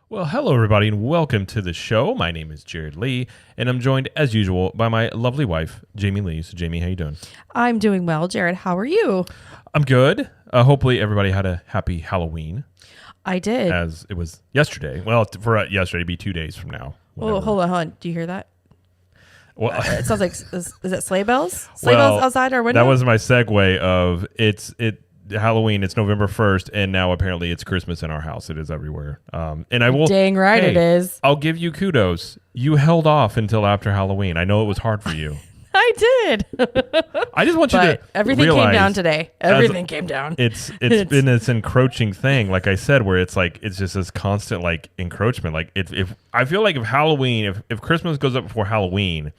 Well, hello everybody and welcome to the show. My name is Jared Lee and I'm joined as usual by my lovely wife, Jamie Lee. So Jamie, how you doing? I'm doing well, Jared. How are you? I'm good. Hopefully everybody had a happy Halloween. I did. As it was yesterday. Well, for yesterday it'd be 2 days from now. Oh, hold on. Do you hear that? Well, it sounds like, is it sleigh bells? Sleigh bells outside our window? That was my segue of Halloween, it's November 1st, and now apparently it's Christmas in our house. It is everywhere. And I will... Dang right it is. I'll give you kudos. You held off until after Halloween. I know it was hard for you. I did. I just want you to everything came down today. Everything came down. It's been this encroaching thing, like I said, where it's like it's just this constant like encroachment. Like if I feel like if Halloween, if Christmas goes up before Halloween,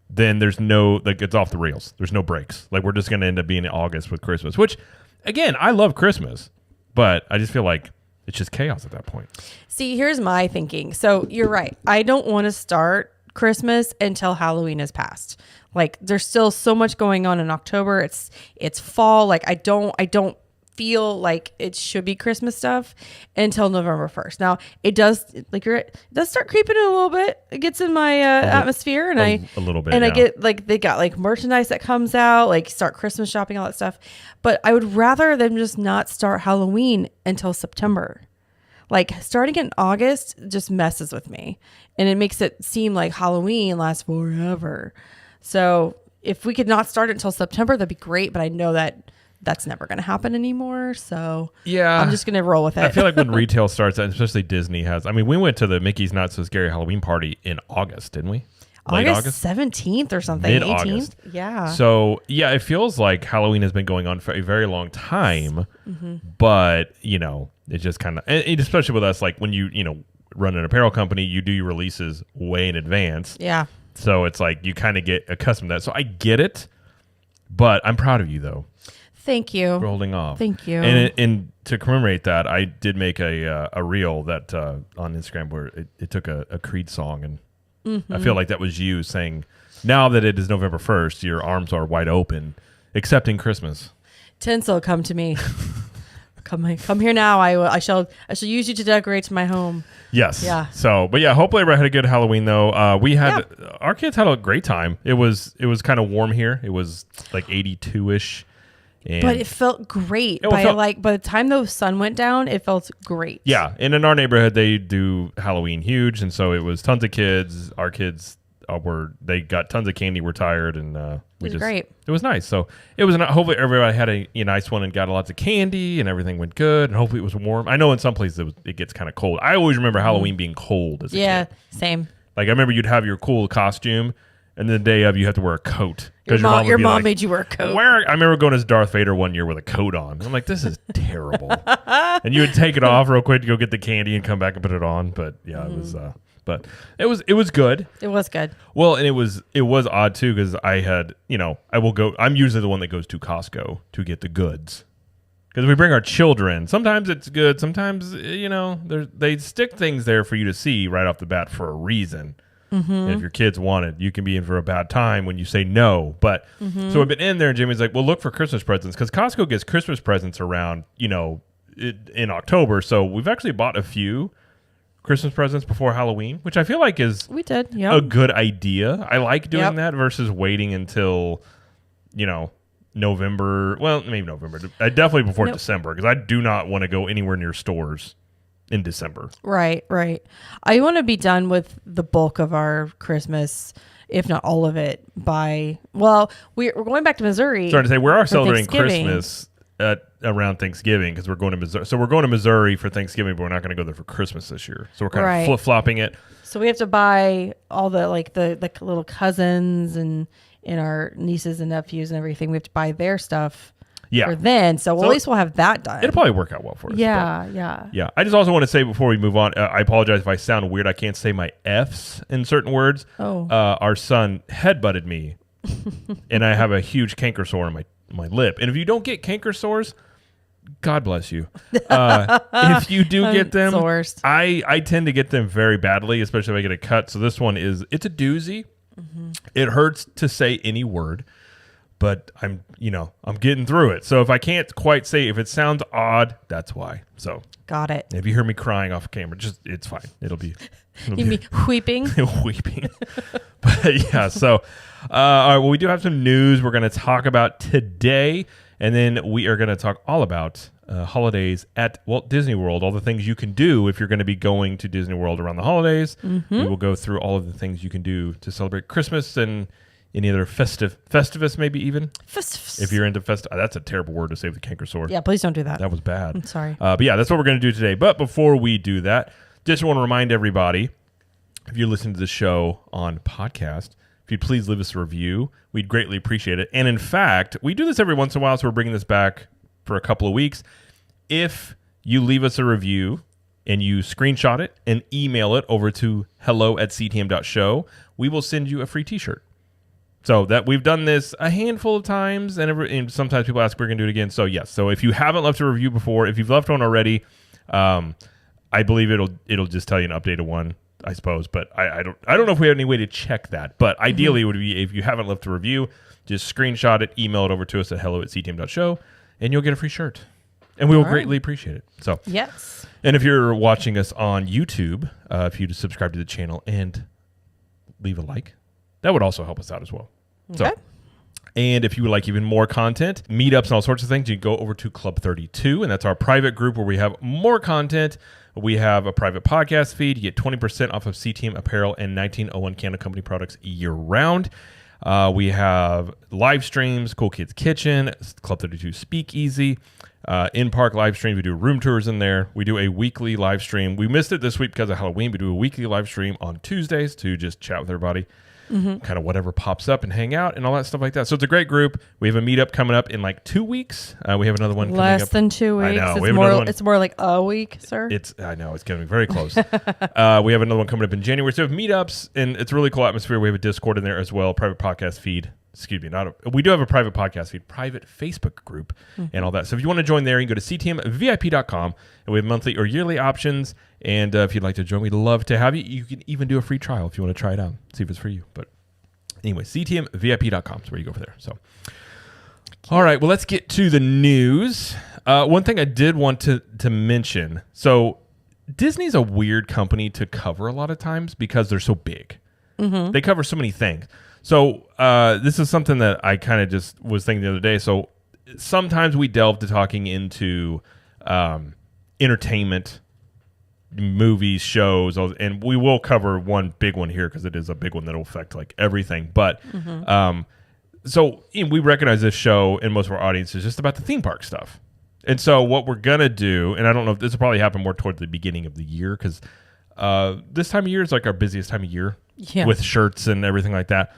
then there's no like it's off the rails. There's no breaks. Like we're just gonna end up being in August with Christmas, which again I love Christmas, but I just feel like it's just chaos at that point. See, here's my thinking. So you're right. I don't want to start Christmas until Halloween is passed. Like there's still so much going on in October. It's fall. Like I don't feel like it should be Christmas stuff until November 1st. Now it does it does start creeping in a little bit. It gets in my atmosphere and a little bit. And I get like they got like merchandise that comes out, like start Christmas shopping, all that stuff. But I would rather them just not start Halloween until September. Like starting in August just messes with me and it makes it seem like Halloween lasts forever. So if we could not start it until September, that'd be great. But I know that that's never going to happen anymore. So yeah, I'm just going to roll with it. I feel like when retail starts, especially Disney has, I mean, we went to the Mickey's Not So Scary Halloween party in August, didn't we? Late August 17th or something. Mid-August. 18th. Yeah. So yeah, it feels like Halloween has been going on for a very long time, but you know, it just kind of, especially with us, like when you run an apparel company, you do your releases way in advance. Yeah. So it's like you kind of get accustomed to that. So I get it, but I'm proud of you though. Thank you For holding off. Thank you. And to commemorate that, I did make a reel that on Instagram where it took a Creed song, and I feel like that was you saying, now that it is November 1st, your arms are wide open, accepting Christmas. Tinsel, come to me. Come here now. I shall use you to decorate my home. Yes. Yeah. So, but yeah, hopefully everybody had a good Halloween though. Our kids had a great time. It was kind of warm here. It was like 82-ish. But it felt great. By the time the sun went down, it felt great. Yeah. And in our neighborhood, they do Halloween huge. And so it was tons of kids. Our kids they got tons of candy. We're tired. And it was great. It was nice. So it was hopefully everybody had a nice one and got lots of candy and everything went good. And hopefully it was warm. I know in some places it gets kind of cold. I always remember Halloween being cold as a kid. Yeah, same. Like I remember you'd have your cool costume. And the day of, you have to wear a coat. Your mom made you wear a coat. I remember going as Darth Vader one year with a coat on. I'm like, this is terrible. And you would take it off real quick to go get the candy and come back and put it on. But yeah, it was. But it was good. It was good. Well, and it was odd too because I had I will go. I'm usually the one that goes to Costco to get the goods. Because we bring our children. Sometimes it's good. Sometimes they stick things there for you to see right off the bat for a reason. And if your kids want it, you can be in for a bad time when you say no. But so I've been in there, and Jimmy's like, "Well, look for Christmas presents," because Costco gets Christmas presents around in October. So we've actually bought a few Christmas presents before Halloween, which I feel like is a good idea. I like doing that versus waiting until November. Well, maybe November. Definitely before December, because I do not want to go anywhere near stores in December. Right. I want to be done with the bulk of our Christmas, if not all of it, we're going back to Missouri. Sorry to say, we are celebrating Christmas around Thanksgiving because we're going to Missouri. So we're going to Missouri for Thanksgiving, but we're not going to go there for Christmas this year. So we're kind of flip-flopping it. So we have to buy all the the little cousins and our nieces and nephews and everything. We have to buy their stuff. For then. So at least we'll have that done. It'll probably work out well for us. Yeah. I just also want to say before we move on, I apologize if I sound weird. I can't say my F's in certain words. Oh. Our son headbutted me, and I have a huge canker sore on my lip. And if you don't get canker sores, God bless you. If you do get them, I tend to get them very badly, especially if I get a cut. So this one it's a doozy. It hurts to say any word. but I'm getting through it. So if I can't quite say, if it sounds odd, that's why. So got it. if you hear me crying off camera, it's fine. It'll be Weeping. weeping. But yeah, so all right, well, we do have some news we're going to talk about today, and then we are going to talk all about holidays at Walt Disney World, all the things you can do if you're going to be going to Disney World around the holidays. We will go through all of the things you can do to celebrate Christmas and any other festivus, maybe even. Festivus. If you're into that's a terrible word to say with the canker sore. Yeah, please don't do that. That was bad. I'm sorry. But yeah, that's what we're going to do today. But before we do that, just want to remind everybody, if you're listening to the show on podcast, if you'd please leave us a review, we'd greatly appreciate it. And in fact, we do this every once in a while, so we're bringing this back for a couple of weeks. If you leave us a review and you screenshot it and email it over to hello@ctm.show, we will send you a free t-shirt. So that we've done this a handful of times, and sometimes people ask if we're going to do it again. So yes, so if you haven't left a review before, if you've left one already, I believe it'll just tell you an updated one, I suppose. But I don't know if we have any way to check that. But ideally, it would be, if you haven't left a review, just screenshot it, email it over to us at hello@ctm.show, and you'll get a free shirt. And we will greatly appreciate it. So yes. And if you're watching us on YouTube, if you just subscribe to the channel and leave a like, that would also help us out as well. Okay. So, and if you would like even more content, meetups and all sorts of things, you can go over to Club 32, and that's our private group where we have more content. We have a private podcast feed. You get 20% off of CTM apparel and 1901 Canada Company products year round. We have live streams, Cool Kids Kitchen, Club 32 Speakeasy, in-park live streams. We do room tours in there. We do a weekly live stream. We missed it this week because of Halloween. We do a weekly live stream on Tuesdays to just chat with everybody. Kind of whatever pops up and hang out and all that stuff like that. So it's a great group. We have a meetup coming up in like 2 weeks. We have another one coming up. Less than 2 weeks. I know. It's more like a week, sir. I know. It's getting very close. We have another one coming up in January. So we have meetups, and it's a really cool atmosphere. We have a Discord in there as well, private podcast feed. Excuse me. We do have a private podcast feed, private Facebook group, and all that. So if you want to join there, you can go to ctmvip.com, and we have monthly or yearly options. And if you'd like to join, we'd love to have you. You can even do a free trial if you want to try it out, see if it's for you. But anyway, ctmvip.com is where you go for there. So, all right, well, let's get to the news. One thing I did want to mention. So Disney's a weird company to cover a lot of times because they're so big. They cover so many things. So this is something that I kind of just was thinking the other day. So sometimes we delve to talking into entertainment, movies, shows, and we will cover one big one here because it is a big one that will affect like everything. But so we recognize this show and most of our audience is just about the theme park stuff. And so what we're going to do, and I don't know if this will probably happen more toward the beginning of the year because this time of year is like our busiest time of year with shirts and everything like that.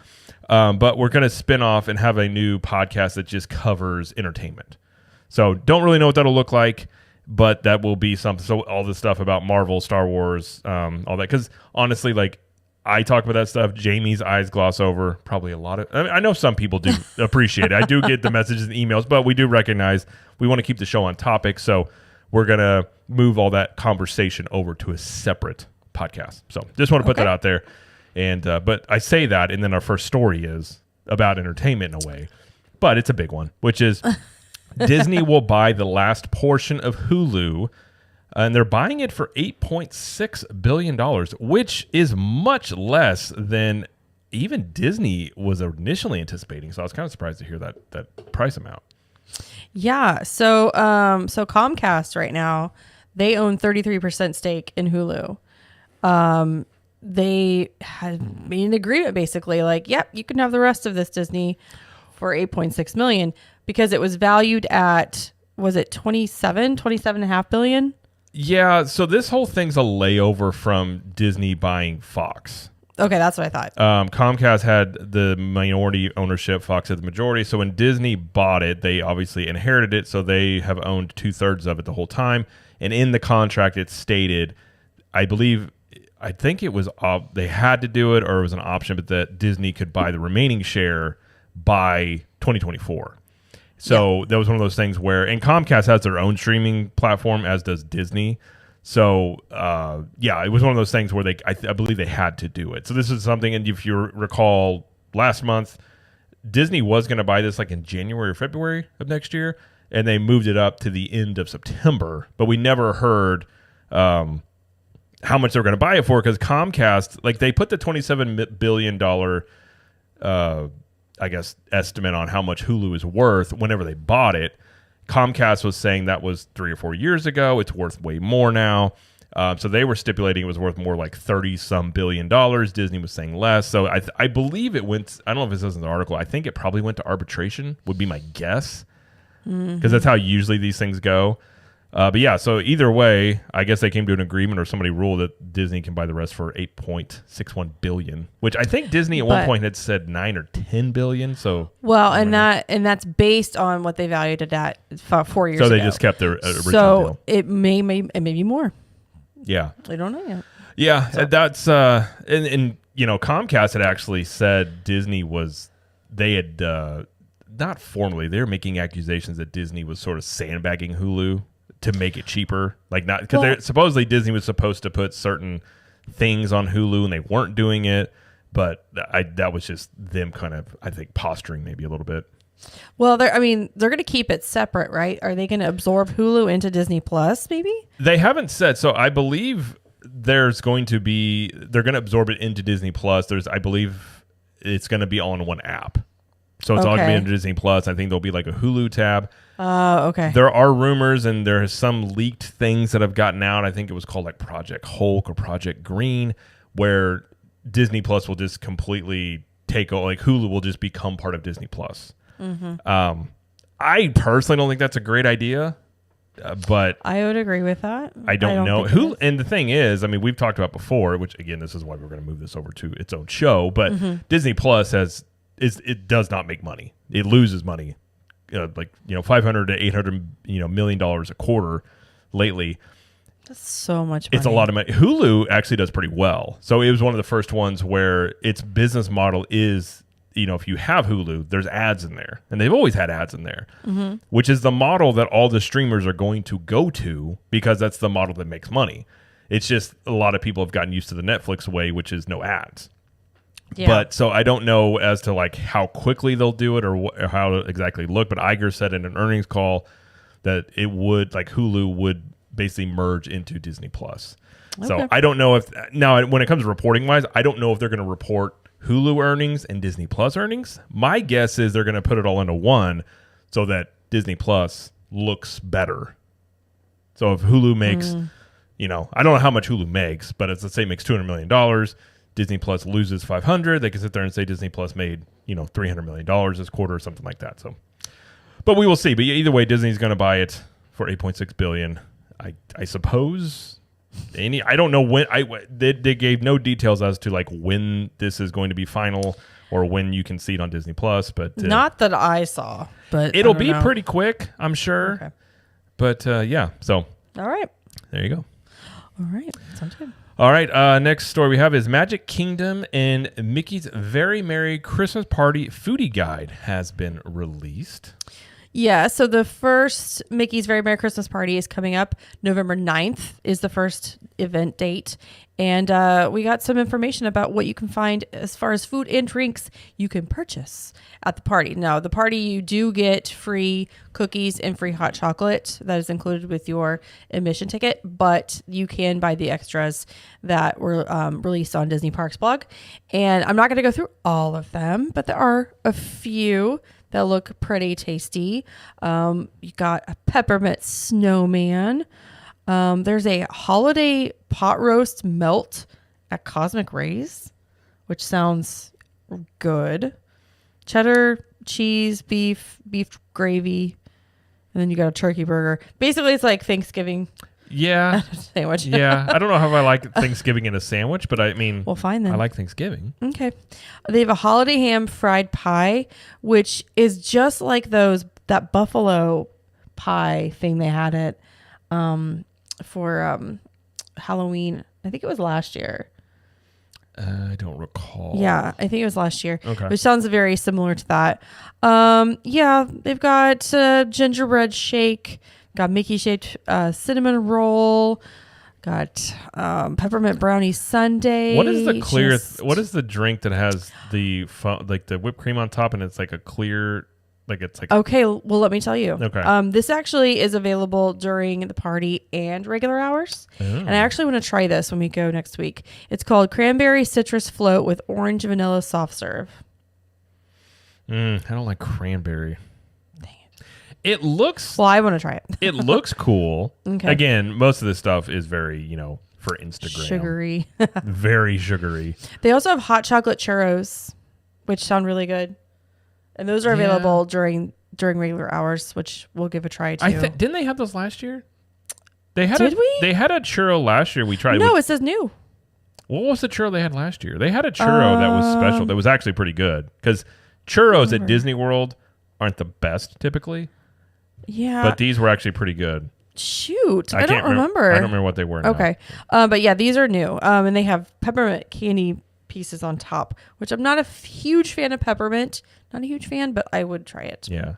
But we're going to spin off and have a new podcast that just covers entertainment. So don't really know what that'll look like, but that will be something. So all this stuff about Marvel, Star Wars, all that. Because honestly, like I talk about that stuff, Jamie's eyes gloss over probably a lot of. I know some people do appreciate it. I do get the messages and emails, but we do recognize we want to keep the show on topic. So we're going to move all that conversation over to a separate podcast. So just want to put that out there. And but I say that, and then our first story is about entertainment in a way, but it's a big one, which is Disney will buy the last portion of Hulu, and they're buying it for $8.6 billion, which is much less than even Disney was initially anticipating. So I was kind of surprised to hear that price amount. Yeah. So Comcast right now, they own 33% stake in Hulu. They had made an agreement basically like, yep, you can have the rest of this Disney for $8.6 million because it was valued at, was it 27.5 billion? Yeah. So this whole thing's a layover from Disney buying Fox. Okay. That's what I thought. Comcast had the minority ownership, Fox had the majority. So when Disney bought it, they obviously inherited it. So they have owned 2/3 of it the whole time. And in the contract, it stated, I think it was they had to do it or it was an option, but that Disney could buy the remaining share by 2024. So that was one of those things where, and Comcast has their own streaming platform, as does Disney. So it was one of those things where I believe they had to do it. So this is something, and if you recall last month, Disney was going to buy this like in January or February of next year, and they moved it up to the end of September. But we never heard how much they were going to buy it for, because Comcast, like, they put the $27 billion, I guess, estimate on how much Hulu is worth whenever they bought it. Comcast was saying that was 3 or 4 years ago. It's worth way more now. So they were stipulating it was worth more, like 30-some billion dollars. Disney was saying less. So I believe it went, I don't know if it says in the article, I think it probably went to arbitration, would be my guess, because that's how usually these things go. But yeah, so either way, I guess they came to an agreement, or somebody ruled that Disney can buy the rest for $8.61 billion, which I think Disney at one point had said $9 or $10 billion. So and that's based on what they valued it at 4 years ago. So they just kept their original deal. It may be more. Yeah. I don't know yet. Yeah, so that's and you know, Comcast had actually said Disney was, they had not formally, they were making accusations that Disney was sort of sandbagging Hulu to make it cheaper, like, not because supposedly Disney was supposed to put certain things on Hulu and they weren't doing it, but that was just them kind of, I think, posturing maybe a little bit. Well, they're going to keep it separate, right? Are they going to absorb Hulu into Disney Plus, maybe? They haven't said. So I believe they're going to absorb it into Disney Plus. I believe it's going to be all in one app. So it's all going to be into Disney Plus. I think there'll be like a Hulu tab. Okay. There are rumors, and there are some leaked things that have gotten out. I think it was called like Project Hulk or Project Green, where Disney Plus will just completely take over. Like, Hulu will just become part of Disney Plus. Mm-hmm. I personally don't think that's a great idea, but I would agree with that. I don't know who. And the thing is, I mean, we've talked about before, which again, this is why we're going to move this over to its own show. But Disney Plus it does not make money. It loses money, like, you know, $500 to $800 million a quarter lately. That's so much money. It's a lot of money. Hulu actually does pretty well. So it was one of the first ones where its business model is, you know, if you have Hulu, there's ads in there, and they've always had ads in there, which is the model that all the streamers are going to go to, because that's the model that makes money. It's just a lot of people have gotten used to the Netflix way, which is no ads. Yeah. But so I don't know as to like how quickly they'll do it, or how to exactly look. But Iger said in an earnings call that it would, like, Hulu would basically merge into Disney Plus. Okay. So I don't know if now, when it comes to reporting wise, I don't know if they're going to report Hulu earnings and Disney Plus earnings. My guess is they're going to put it all into one, so that Disney Plus looks better. So if Hulu makes, you know, I don't know how much Hulu makes, but let's say it makes $200 million, Disney Plus loses 500. They can sit there and say Disney Plus made, you know, $300 million this quarter or something like that. So, but we will see. But either way, Disney's going to buy it for $8.6 billion. I suppose. I don't know when. They gave no details as to like when this is going to be final, or when you can see it on Disney Plus. But not that I saw, but it'll be pretty quick, I'm sure. Okay. But yeah, so all right, there you go. All right, sounds good. All right, next story we have is Magic Kingdom and Mickey's Very Merry Christmas Party Foodie Guide has been released. Yeah, so the first Mickey's Very Merry Christmas Party is coming up. November 9th is the first event date. And we got some information about what you can find as far as food and drinks you can purchase at the party. Now, the party, you do get free cookies and free hot chocolate. That is included with your admission ticket. But you can buy the extras that were released on Disney Parks blog. And I'm not going to go through all of them, but there are a few that look pretty tasty. You got a peppermint snowman. There's a holiday pot roast melt at Cosmic Rays, which sounds good. Cheddar, cheese, beef gravy, and then you got a turkey burger. Basically, it's like Thanksgiving. Yeah. Sandwich. Yeah. I don't know how I like Thanksgiving in a sandwich, but I mean, well, fine then. I like Thanksgiving. Okay. They have a holiday ham fried pie, which is just like that buffalo pie thing they had it for Halloween. I think it was last year. I don't recall. Yeah, I think it was last year. Okay. Which sounds very similar to that. Yeah, they've got gingerbread shake. Got Mickey shaped cinnamon roll, Got peppermint brownie sundae. What is the clear? just- What is the drink that has the like the whipped cream on top and it's like a clear, like it's like Okay, well, let me tell you. Okay. This actually is available during the party and regular hours. And I actually want to try this when we go next week. It's called Cranberry Citrus Float with Orange Vanilla Soft Serve. I don't like cranberry. It looks Well, I want to try it. it looks cool. Okay. Again, most of this stuff is very, for Instagram. Sugary. Very sugary. They also have hot chocolate churros, which sound really good. And those are available during regular hours, which we'll give a try too. Didn't they have those last year? They had Did we? They had a churro last year we tried. No, it says new. What was the churro they had last year? They had a churro that was special. That was actually pretty good. Because churros at Disney World aren't the best typically. Yeah. But these were actually pretty good. Shoot. I don't can't remember. I don't remember what they were now. Okay. But yeah, these are new. And they have peppermint candy pieces on top, which I'm not a huge fan of peppermint. Not a huge fan, but I would try it. Yeah.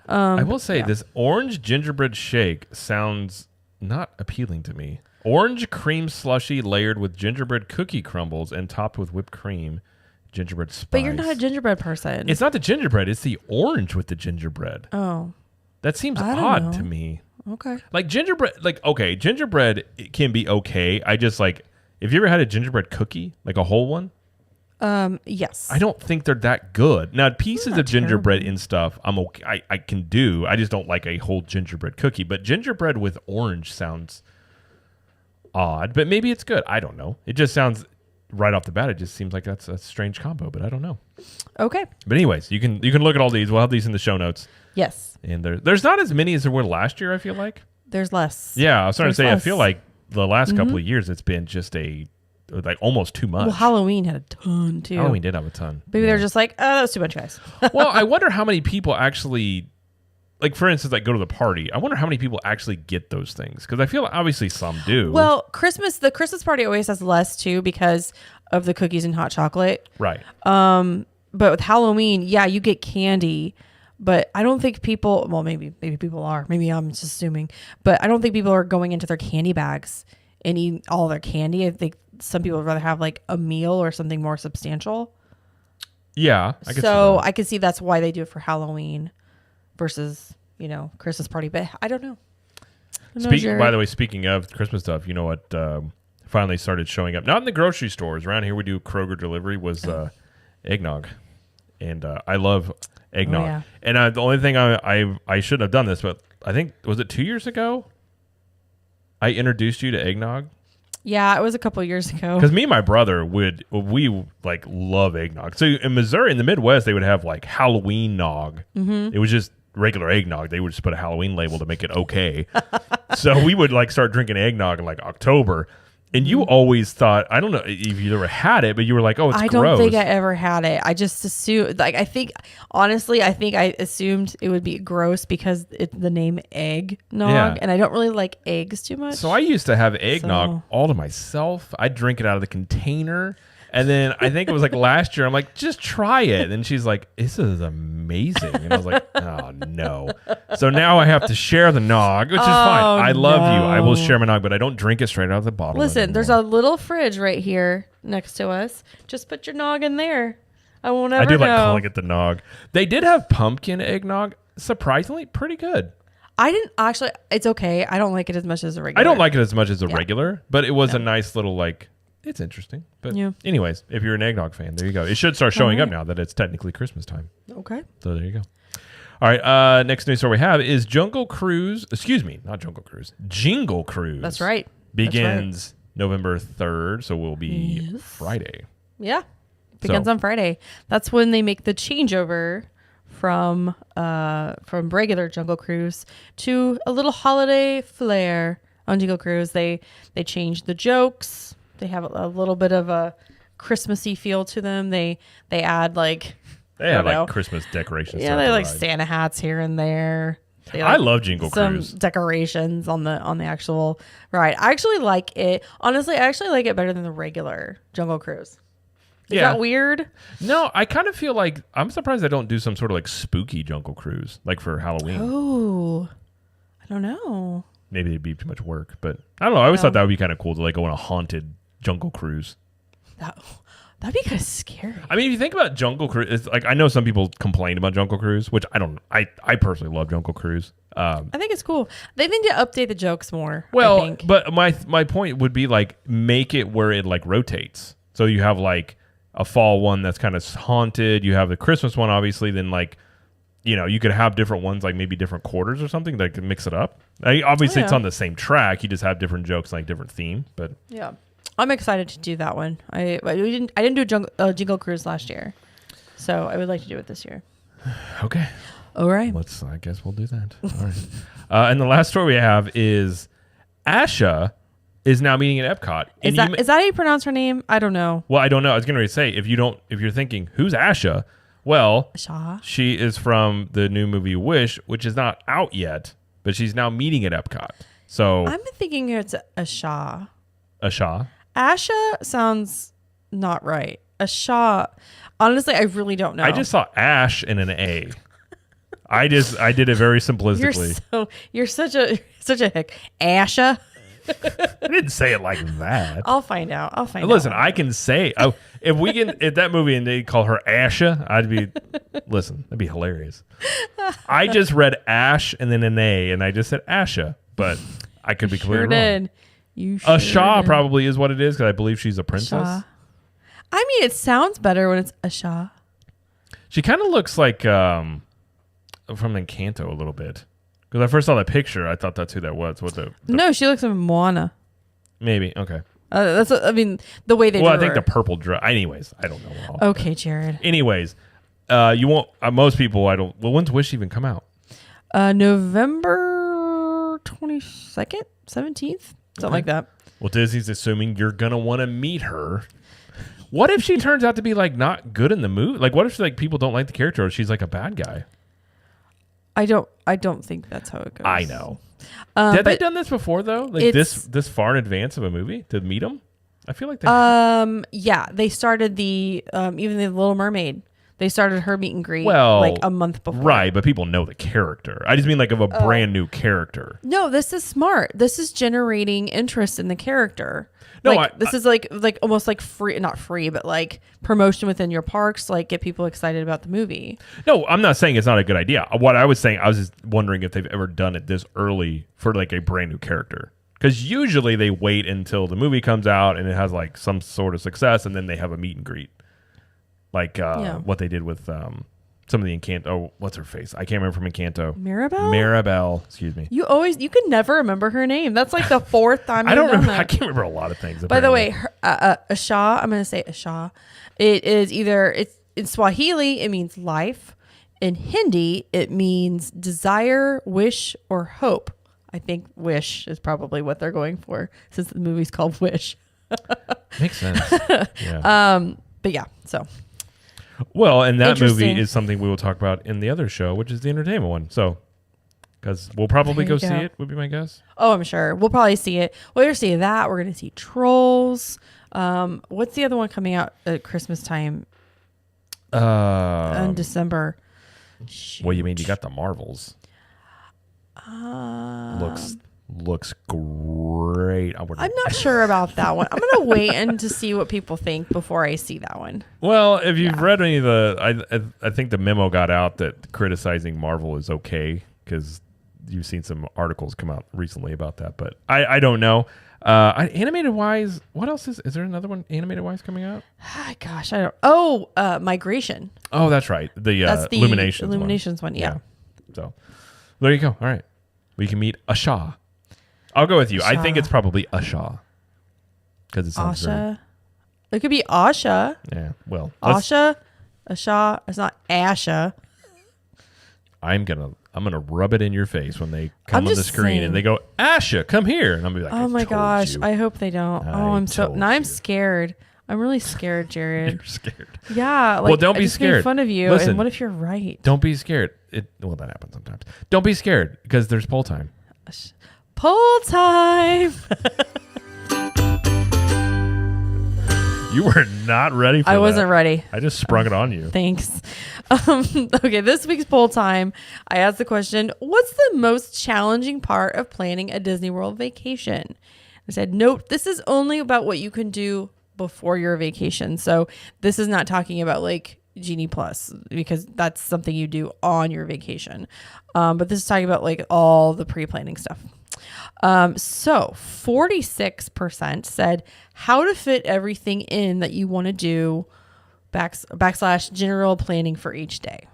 I will say this orange gingerbread shake sounds not appealing to me. Orange cream slushy layered with gingerbread cookie crumbles and topped with whipped cream, gingerbread spice. But you're not a gingerbread person. It's not the gingerbread. It's the orange with the gingerbread. Oh. That seems I don't odd know. to me. Okay. Like gingerbread, gingerbread it can be okay. I just like, have you ever had a gingerbread cookie, like a whole one? Yes. I don't think they're that good. Now, pieces not of gingerbread terrible. and stuff, I'm okay. I can do. I just don't like a whole gingerbread cookie. But gingerbread with orange sounds odd. But maybe it's good. I don't know. It just sounds right off the bat. It just seems like that's a strange combo. But I don't know. Okay. But anyways, you can look at all these. We'll have these in the show notes. Yes. And there's not as many as there were last year. I feel like. There's less. Yeah, I was trying to There's say. less. I feel like the last couple of years, it's been just almost too much. Well, Halloween had a ton too. Halloween did have a ton. Maybe they're just like, oh, that was too much, guys. Well, I wonder how many people actually, like for instance, like go to the party. I wonder how many people actually get those things because I feel like obviously some do. Well, the Christmas party always has less too because of the cookies and hot chocolate. right. But with Halloween, yeah, you get candy, but I don't think people. Well, maybe people are. Maybe I'm just assuming, but I don't think people are going into their candy bags and eating all their candy. I think some people would rather have like a meal or something more substantial. Yeah. I could see So that. I could see that's why they do it for Halloween versus Christmas party. But I don't know. By the way, speaking of Christmas stuff, you know what? Finally started showing up. Not in the grocery stores. Around here, we do Kroger delivery. Was eggnog, and I love eggnog. Oh, yeah. And the only thing I shouldn't have done this, but I think was it 2 years ago. I introduced you to eggnog. Yeah, it was a couple years ago. Because me and my brother we like love eggnog. So in Missouri, in the Midwest, they would have like Halloween nog. Mm-hmm. It was just regular eggnog. They would just put a Halloween label to make it okay. So we would like start drinking eggnog in like October. And you always thought, I don't know if you ever had it, but you were like, oh, it's I gross. don't think I ever had it. I just assumed, honestly, I assumed it would be gross because it's the name eggnog, Yeah. and I don't really like eggs too much. So I used to have eggnog So- all to myself. I'd drink it out of the container. And then I think it was like last year, I'm like, just try it. And she's like, this is amazing. And I was like, oh, no. So now I have to share the nog, which is fine. I love you. I will share my nog, but I don't drink it straight out of the bottle. Listen, anymore. there's a little fridge right here next to us. Just put your nog in there. I won't ever I do know. like calling it the nog. They did have pumpkin eggnog. Surprisingly, pretty good. I didn't actually. It's okay. I don't like it as much as a regular. I don't like it as much as a regular, but it was a nice little like. It's interesting. But Yeah. anyways, if you're an eggnog fan, there you go. It should start showing up right. now that it's technically Christmas time. Okay. So there you go. All right. Next news story we have is Jungle Cruise. Excuse me, not Jungle Cruise. Jingle Cruise. That's right. Begins November 3rd, so will be Friday. Yeah. Begins on Friday. That's when they make the changeover from regular Jungle Cruise to a little holiday flair on Jungle Cruise. They change the jokes. They have a little bit of a Christmassy feel to them. They add like They have like Christmas decorations. yeah, throughout they the like ride. Santa hats here and there. They, I like, love Jingle some Cruise. decorations on the actual ride. I actually like it. Honestly, I actually like it better than the regular Jungle Cruise. Is that weird? No, I kind of feel like I'm surprised they don't do some sort of like spooky Jungle Cruise, like for Halloween. Oh, I don't know. maybe it'd be too much work. But I don't know. I always thought that would be kind of cool to like go on a haunted jungle cruise. That'd be kind of scary. I mean, if you think about Jungle Cruise, it's like I know some people complain about Jungle Cruise, which I don't. I personally love Jungle Cruise. I think it's cool. They need to update the jokes more. Well, I think. but my point would be like make it where it like rotates. So you have like a fall one that's kind of haunted. You have the Christmas one, obviously. Then like, you know, you could have different ones, like maybe different quarters or something that could mix it up. Obviously, it's on the same track. You just have different jokes, like different theme. But yeah. I'm excited to do that one. I didn't do Jingle Cruise last year, so I would like to do it this year. Okay. All right. I guess we'll do that. All right. And the last story we have is Asha is now meeting at Epcot. Is that how you pronounce her name? I don't know. Well, I don't know. I was going to say if you're thinking who's Asha, well, Asha? She is from the new movie Wish, which is not out yet, but she's now meeting at Epcot. So I'm thinking it's Asha. Asha. Asha sounds not right. Asha. Honestly, I really don't know. I just saw Ash and an A. I did it very simplistically. You're such a hick. Asha. I didn't say it like that. I'll find out. Listen, I can say if that movie and they call her Asha, that'd be hilarious. I just read Ash and then an A, and I just said Asha, but I could be clearly wrong. Asha probably is what it is because I believe she's a princess. Asha. I mean, it sounds better when it's Asha. She kind of looks like from Encanto a little bit. Because I first saw that picture, I thought that's who that was. No, she looks like Moana. Maybe. Okay. The way they drew Well, I think her. the purple dress. Anyways, I don't know. Okay, Jared. Anyways, you won't. Most people, I don't. Well, when's Wish even come out? November 22nd, 17th, something like that. Well, Disney's assuming you're gonna want to meet her. What if she turns out to be like not good in the movie? Like, what if like people don't like the character or she's like a bad guy? I don't think that's how it goes. I know. Have they done this before though? Like this far in advance of a movie to meet them? I feel like they. Yeah, they started the even the Little Mermaid. They started her meet and greet like a month before. Right, but people know the character. I just mean like of a brand new character. No, this is smart. This is generating interest in the character. No, like this is like almost like free, not free, but like promotion within your parks, like get people excited about the movie. No, I'm not saying it's not a good idea. What I was saying, I was just wondering if they've ever done it this early for like a brand new character. Because usually they wait until the movie comes out and it has like some sort of success, and then they have a meet and greet, like what they did with some of the Encanto. Oh, what's her face? I can't remember from Encanto. Maribel. Excuse me. You can never remember her name. That's like the fourth time. I don't remember. I can't remember a lot of things. By the way, Asha. I'm going to say Asha. It is it's in Swahili. It means life. In Hindi, it means desire, wish, or hope. I think wish is probably what they're going for since the movie's called Wish. Makes sense. Yeah. But yeah, so. Well, and that movie is something we will talk about in the other show, which is the entertainment one. So, because we'll probably go see it, would be my guess. Oh, I'm sure. We'll probably see it. We're going to see that. We're going to see Trolls. What's the other one coming out at Christmas time? In December. Shoot. Well, you mean you got the Marvels. Looks great. I'm not sure about that one. I'm going to wait and to see what people think before I see that one. Well, if you've read any of the, I think the memo got out that criticizing Marvel is okay because you've seen some articles come out recently about that. But I don't know. Animated wise, what else is there another one animated wise coming out? Gosh, I don't. Oh, Migration. Oh, that's right. That's the Illuminations one. Yeah. So there you go. All right, we can meet Asha. I'll go with you. Asha. I think it's probably Asha because it sounds Asha. It could be Asha. Yeah. Well, Asha. It's not Asha. I'm gonna rub it in your face when they come on the screen and they go, Asha, come here, and I'm gonna be like, oh my gosh, I hope they don't. I'm scared. I'm really scared, Jared. You're scared. Yeah. Well, don't be scared. Made fun of you. Listen, and what if you're right? Don't be scared. Well, that happens sometimes. Don't be scared because there's poll time. Poll time. You were not ready for that. I wasn't ready. I just sprung it on you. Thanks. Okay, this week's poll time, I asked the question, what's the most challenging part of planning a Disney World vacation? I said, note, this is only about what you can do before your vacation. So this is not talking about like Genie Plus, because that's something you do on your vacation. But this is talking about like all the pre-planning stuff. So 46% said how to fit everything in that you want to do / general planning for each day.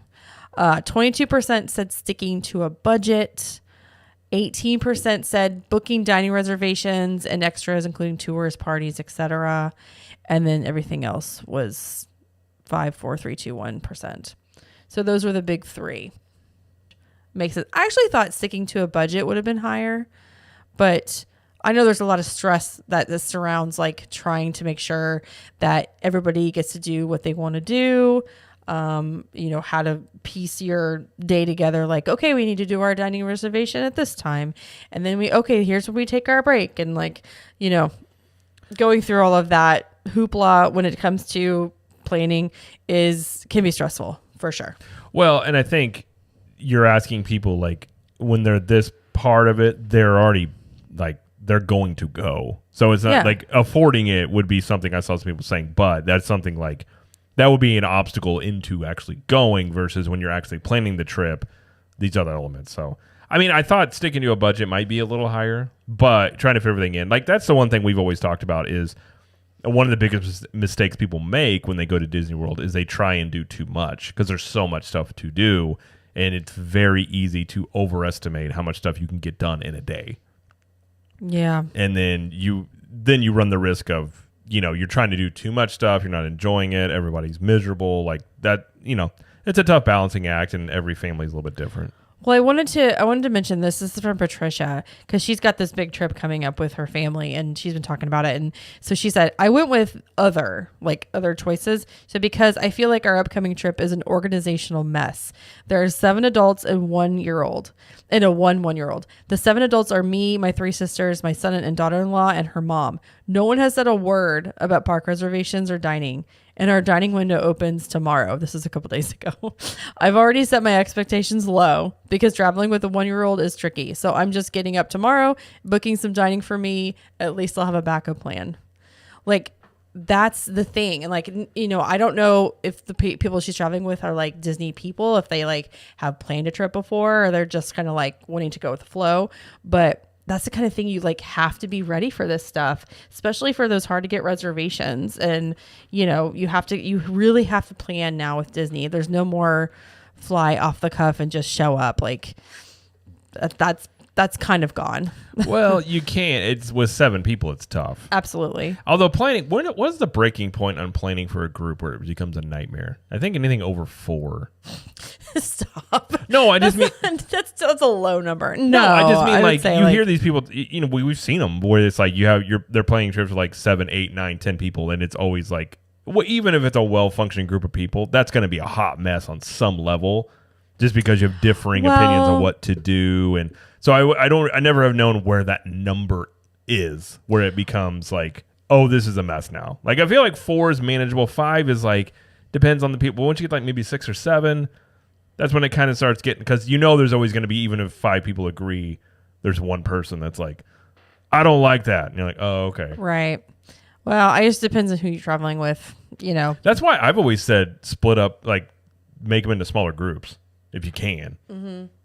22% said sticking to a budget. 18% said booking dining reservations and extras, including tours, parties, etc. And then everything else was 5, 4, 3, 2, 1%. So those were the big three. Makes it. I actually thought sticking to a budget would have been higher, but I know there's a lot of stress that this surrounds like trying to make sure that everybody gets to do what they want to do. How to piece your day together. Like, okay, we need to do our dining reservation at this time. And then here's when we take our break. And like, going through all of that hoopla when it comes to planning can be stressful for sure. Well, and I think you're asking people like when they're this part of it, they're already like, they're going to go. So it's not like affording it would be something I saw some people saying, but that's something like that would be an obstacle into actually going versus when you're actually planning the trip, these other elements. So, I mean, I thought sticking to a budget might be a little higher, but trying to fit everything in, like that's the one thing we've always talked about is one of the biggest mistakes people make when they go to Disney World is they try and do too much because there's so much stuff to do. And it's very easy to overestimate how much stuff you can get done in a day. Yeah. And then you run the risk of, you're trying to do too much stuff. You're not enjoying it. Everybody's miserable. Like that, it's a tough balancing act and every family's a little bit different. Well, I wanted to mention this. This is from Patricia because she's got this big trip coming up with her family and she's been talking about it. And so she said, I went with other choices. So because I feel like our upcoming trip is an organizational mess. There are 7 adults and 1-year-old and a 1-year-old. The 7 adults are me, my 3 sisters, my son and daughter-in-law, and her mom. No one has said a word about park reservations or dining. And our dining window opens tomorrow. This is a couple days ago. I've already set my expectations low because traveling with a 1-year-old is tricky. So I'm just getting up tomorrow, booking some dining for me. At least I'll have a backup plan. Like, that's the thing. And like, I don't know if the people she's traveling with are like Disney people, if they like have planned a trip before, or they're just kind of like wanting to go with the flow. But that's the kind of thing you like have to be ready for this stuff, especially for those hard to get reservations. And, you really have to plan now with Disney. There's no more fly off the cuff and just show up. Like that's kind of gone. Well, you can't. It's with 7 people. It's tough. Absolutely. Although planning, what's the breaking point on planning for a group where it becomes a nightmare? I think anything over 4. Stop. No, I just mean that's a low number. No, I just mean like you like, hear these people. We've seen them where it's like they're planning trips with like 7, 8, 9, 10 people, and it's always like, well, even if it's a well-functioning group of people, that's going to be a hot mess on some level, just because you have differing opinions on what to do. And so I never have known where that number is, where it becomes like, oh, this is a mess now. Like I feel like 4 is manageable. 5 is like depends on the people. Once you get like maybe 6 or 7, that's when it kind of starts getting, because there's always going to be, even if 5 people agree, there's one person that's like, I don't like that. And you're like, oh, okay. Right. Well, it just depends on who you're traveling with, That's why I've always said split up, like make them into smaller groups if you can.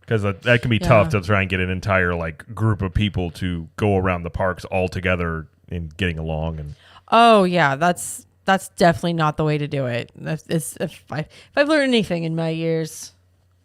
Because that can be tough to try and get an entire like group of people to go around the parks all together and getting along. And oh yeah, that's definitely not the way to do it. If I've learned anything in my years,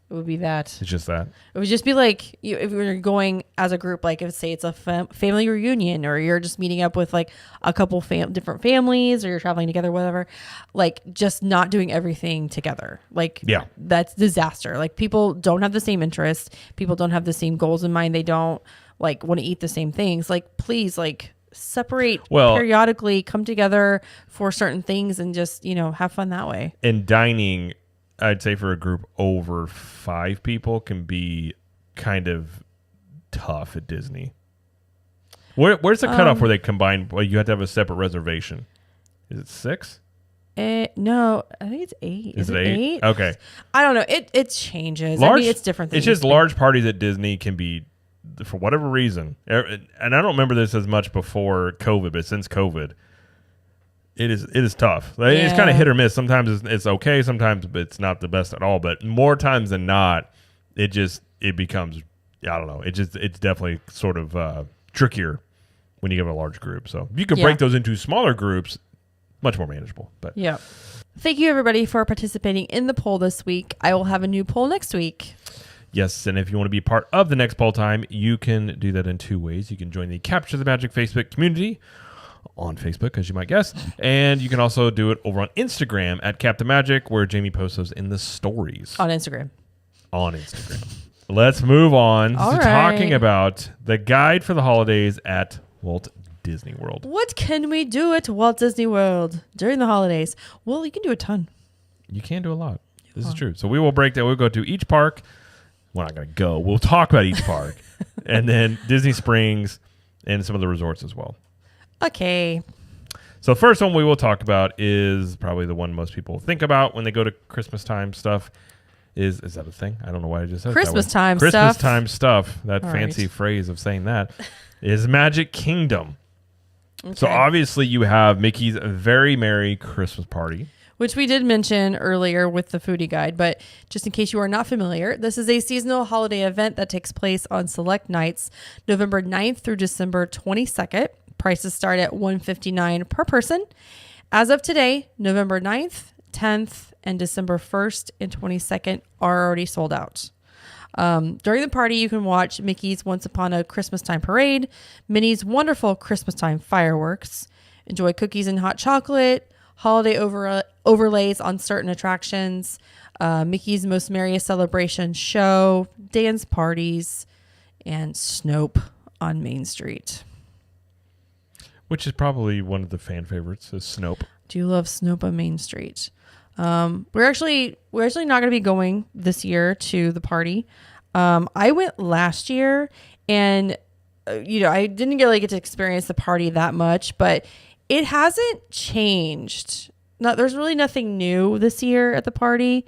it would be that. It's just that. It would just be like if you're going as a group, like if say it's a family reunion, or you're just meeting up with like a couple different families, or you're traveling together, whatever, like just not doing everything together. Like that's disaster. Like people don't have the same interests. People don't have the same goals in mind. They don't like want to eat the same things. Like please, like separate periodically, come together for certain things and just, have fun that way. And dining, I'd say for a group over 5 people can be kind of tough at Disney. Where's the cutoff where they combine? Well, you have to have a separate reservation. Is it 6? No, I think it's 8. Is it 8? Okay. I don't know. It changes. Large, it's different. It's just large parties at Disney can be, for whatever reason, and I don't remember this as much before COVID, but since COVID, it is tough. It's kind of hit or miss. Sometimes it's okay. Sometimes it's not the best at all. But more times than not, it becomes, I don't know. It's definitely sort of trickier when you have a large group. So if you could break those into smaller groups, much more manageable. But yeah. Thank you, everybody, for participating in the poll this week. I will have a new poll next week. Yes, and if you want to be part of the next poll time, you can do that in 2 ways. You can join the Capture the Magic Facebook community on Facebook, as you might guess, and you can also do it over on Instagram at Cap the Magic, where Jamie posts those in the stories. On Instagram. Let's move on to right. talking about the guide for the holidays at Walt Disney World. What can we do at Walt Disney World during the holidays? Well, you can do a ton. You can do a lot. This is true. So we will break down. We'll go to each park. We're not going to go. We'll talk about each park. And then Disney Springs and some of the resorts as well. Okay. So the first one we will talk about is probably the one most people think about when they go to Christmas time stuff. Is that a thing? I don't know why I just said Christmas that time Christmas stuff. time stuff. That All fancy right. phrase of saying that is Magic Kingdom. Okay. So obviously you have Mickey's Very Merry Christmas Party, which we did mention earlier with the foodie guide, but just in case you are not familiar, this is a seasonal holiday event that takes place on select nights, November 9th through December 22nd. Prices start at $159 per person. As of today, November 9th, 10th, and December 1st and 22nd are already sold out. During the party, you can watch Mickey's Once Upon a Christmas Time Parade, Minnie's wonderful Christmas Time fireworks, enjoy cookies and hot chocolate, holiday overlays on certain attractions, Mickey's Most Merriest Celebration show, dance parties, and Snope on Main Street. which is probably one of the fan favorites, is Snope. Do you love Snope on Main Street? We're actually not going to be going this year to the party. I went last year, and I didn't get to experience the party that much, but it hasn't changed. There's really nothing new this year at the party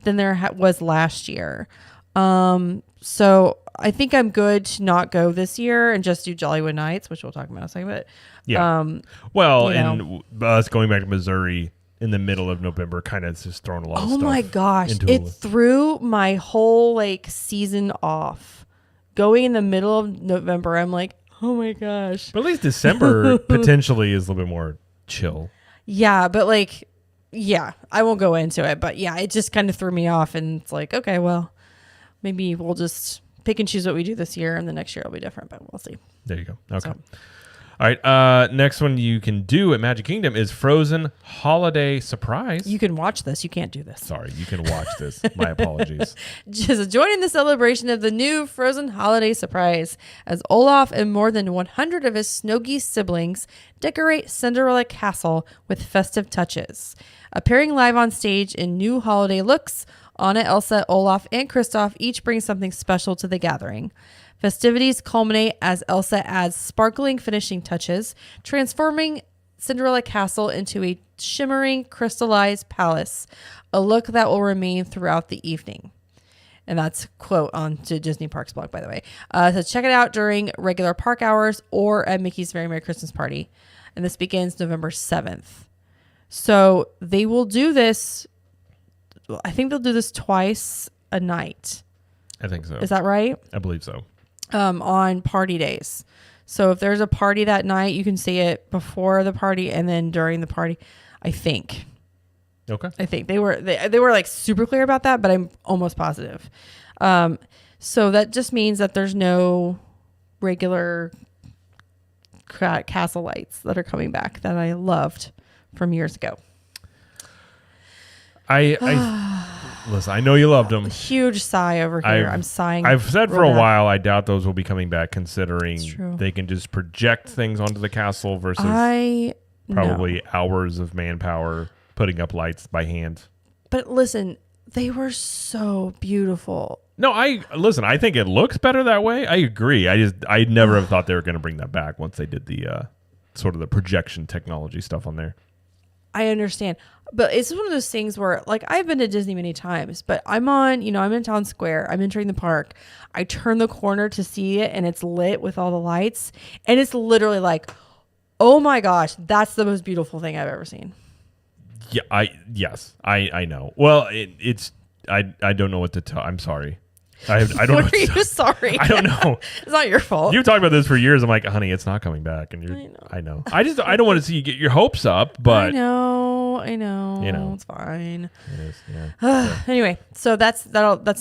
than there was last year. So I think I'm good to not go this year and just do Jollywood Nights, which we'll talk about in a second. But yeah, and us going back to Missouri in the middle of November kind of just throwing a lot of stuff. Oh my gosh, it threw my whole season off. Going in the middle of November, I'm like, oh my gosh. But at least December potentially is a little bit more chill. Yeah, but I won't go into it. But yeah, it just kind of threw me off, and it's like, okay, well, maybe we'll just pick and choose what we do this year, and the next year it'll be different, but we'll see. There you go. Okay. So. All right. Next one you can do at Magic Kingdom is Frozen Holiday Surprise. You can watch this. You can't do this. Sorry, you can watch this. My apologies. Just join in the celebration of the new Frozen Holiday Surprise as Olaf and more than 100 of his Snow Geese siblings decorate Cinderella Castle with festive touches. Appearing live on stage in new holiday looks, Anna, Elsa, Olaf, and Kristoff each bring something special to the gathering. Festivities culminate as Elsa adds sparkling finishing touches, transforming Cinderella Castle into a shimmering, crystallized palace, a look that will remain throughout the evening. And that's quote on to Disney Parks blog, by the way. So check it out during regular park hours or at Mickey's Very Merry Christmas Party. And this begins November 7th. So they will do this. I think they'll do this twice a night. I think so. Is that right? I believe so. On party days. So if there's a party that night, you can see it before the party and then during the party, I think. Okay. I think they were super clear about that, but I'm almost positive. So that just means that there's no regular castle lights that are coming back that I loved from years ago. Listen, I know you loved them. Huge sigh over here. I'm sighing. I've said for a while, I doubt those will be coming back, considering they can just project things onto the castle versus probably hours of manpower putting up lights by hand. But listen, they were so beautiful. No, I think it looks better that way. I agree. I never have thought they were going to bring that back once they did the sort of the projection technology stuff on there. I understand. But it's one of those things where, like, I've been to Disney many times, but I'm in Town Square. I'm entering the park. I turn the corner to see it, and it's lit with all the lights. And it's literally like, oh my gosh, that's the most beautiful thing I've ever seen. Yeah, I know. Well, I don't know what to tell. I'm sorry. I don't know. What are you sorry? I don't know. It's not your fault. You've talked about this for years. I'm like, honey, it's not coming back, and I know. I don't want to see you get your hopes up, but I know. You know. It's fine. It is, yeah. Anyway, so that's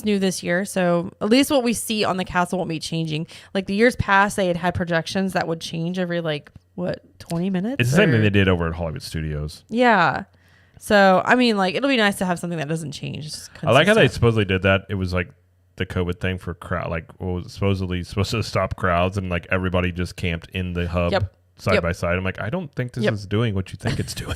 new this year. So at least what we see on the castle won't be changing. Like the years past, they had projections that would change every 20 minutes. It's the same thing they did over at Hollywood Studios. Yeah. So I mean, it'll be nice to have something that doesn't change. I like how they supposedly did that. It was like the COVID thing for crowd, what was supposedly supposed to stop crowds, and everybody just camped in the hub. Yep. Side by side. I'm like, I don't think this is doing what you think it's doing.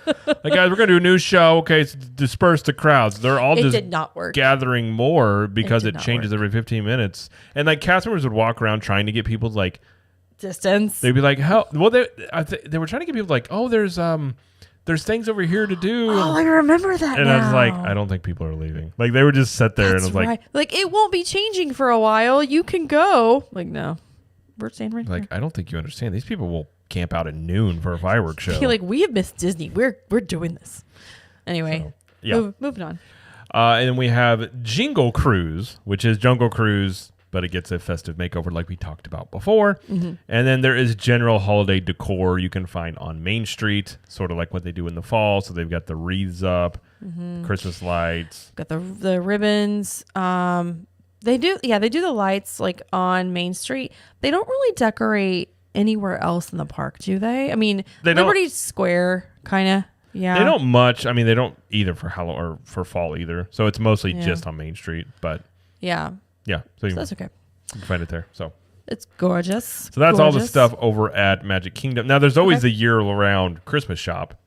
Guys, we're going to do a new show. Okay, so disperse the crowds. They're all just did not work. gathering more because it changes work. every 15 minutes. And cast members would walk around trying to get people distance. They'd be like, hell, well, they were trying to get people oh, there's things over here to do. Oh, I remember that. And now. I was like, I don't think people are leaving. They would just sit there. That's and I was right. It won't be changing for a while. You can go. No. We're staying right here. I don't think you understand. These people will camp out at noon for a fireworks show. We have missed Disney. We're doing this. Anyway, moving on. And then we have Jingle Cruise, which is Jungle Cruise, but it gets a festive makeover like we talked about before. Mm-hmm. And then there is general holiday decor you can find on Main Street, sort of like what they do in the fall. So they've got the wreaths up, Christmas lights. Got the ribbons. They do the lights on Main Street. They don't really decorate anywhere else in the park, do they? I mean, Liberty Square, kind of. Yeah. They don't much. I mean, they don't either for Halloween or for fall either. So it's mostly just on Main Street. But yeah. So that's okay. You can find it there. So it's gorgeous. So that's all the stuff over at Magic Kingdom. Now there's always the year-round Christmas shop.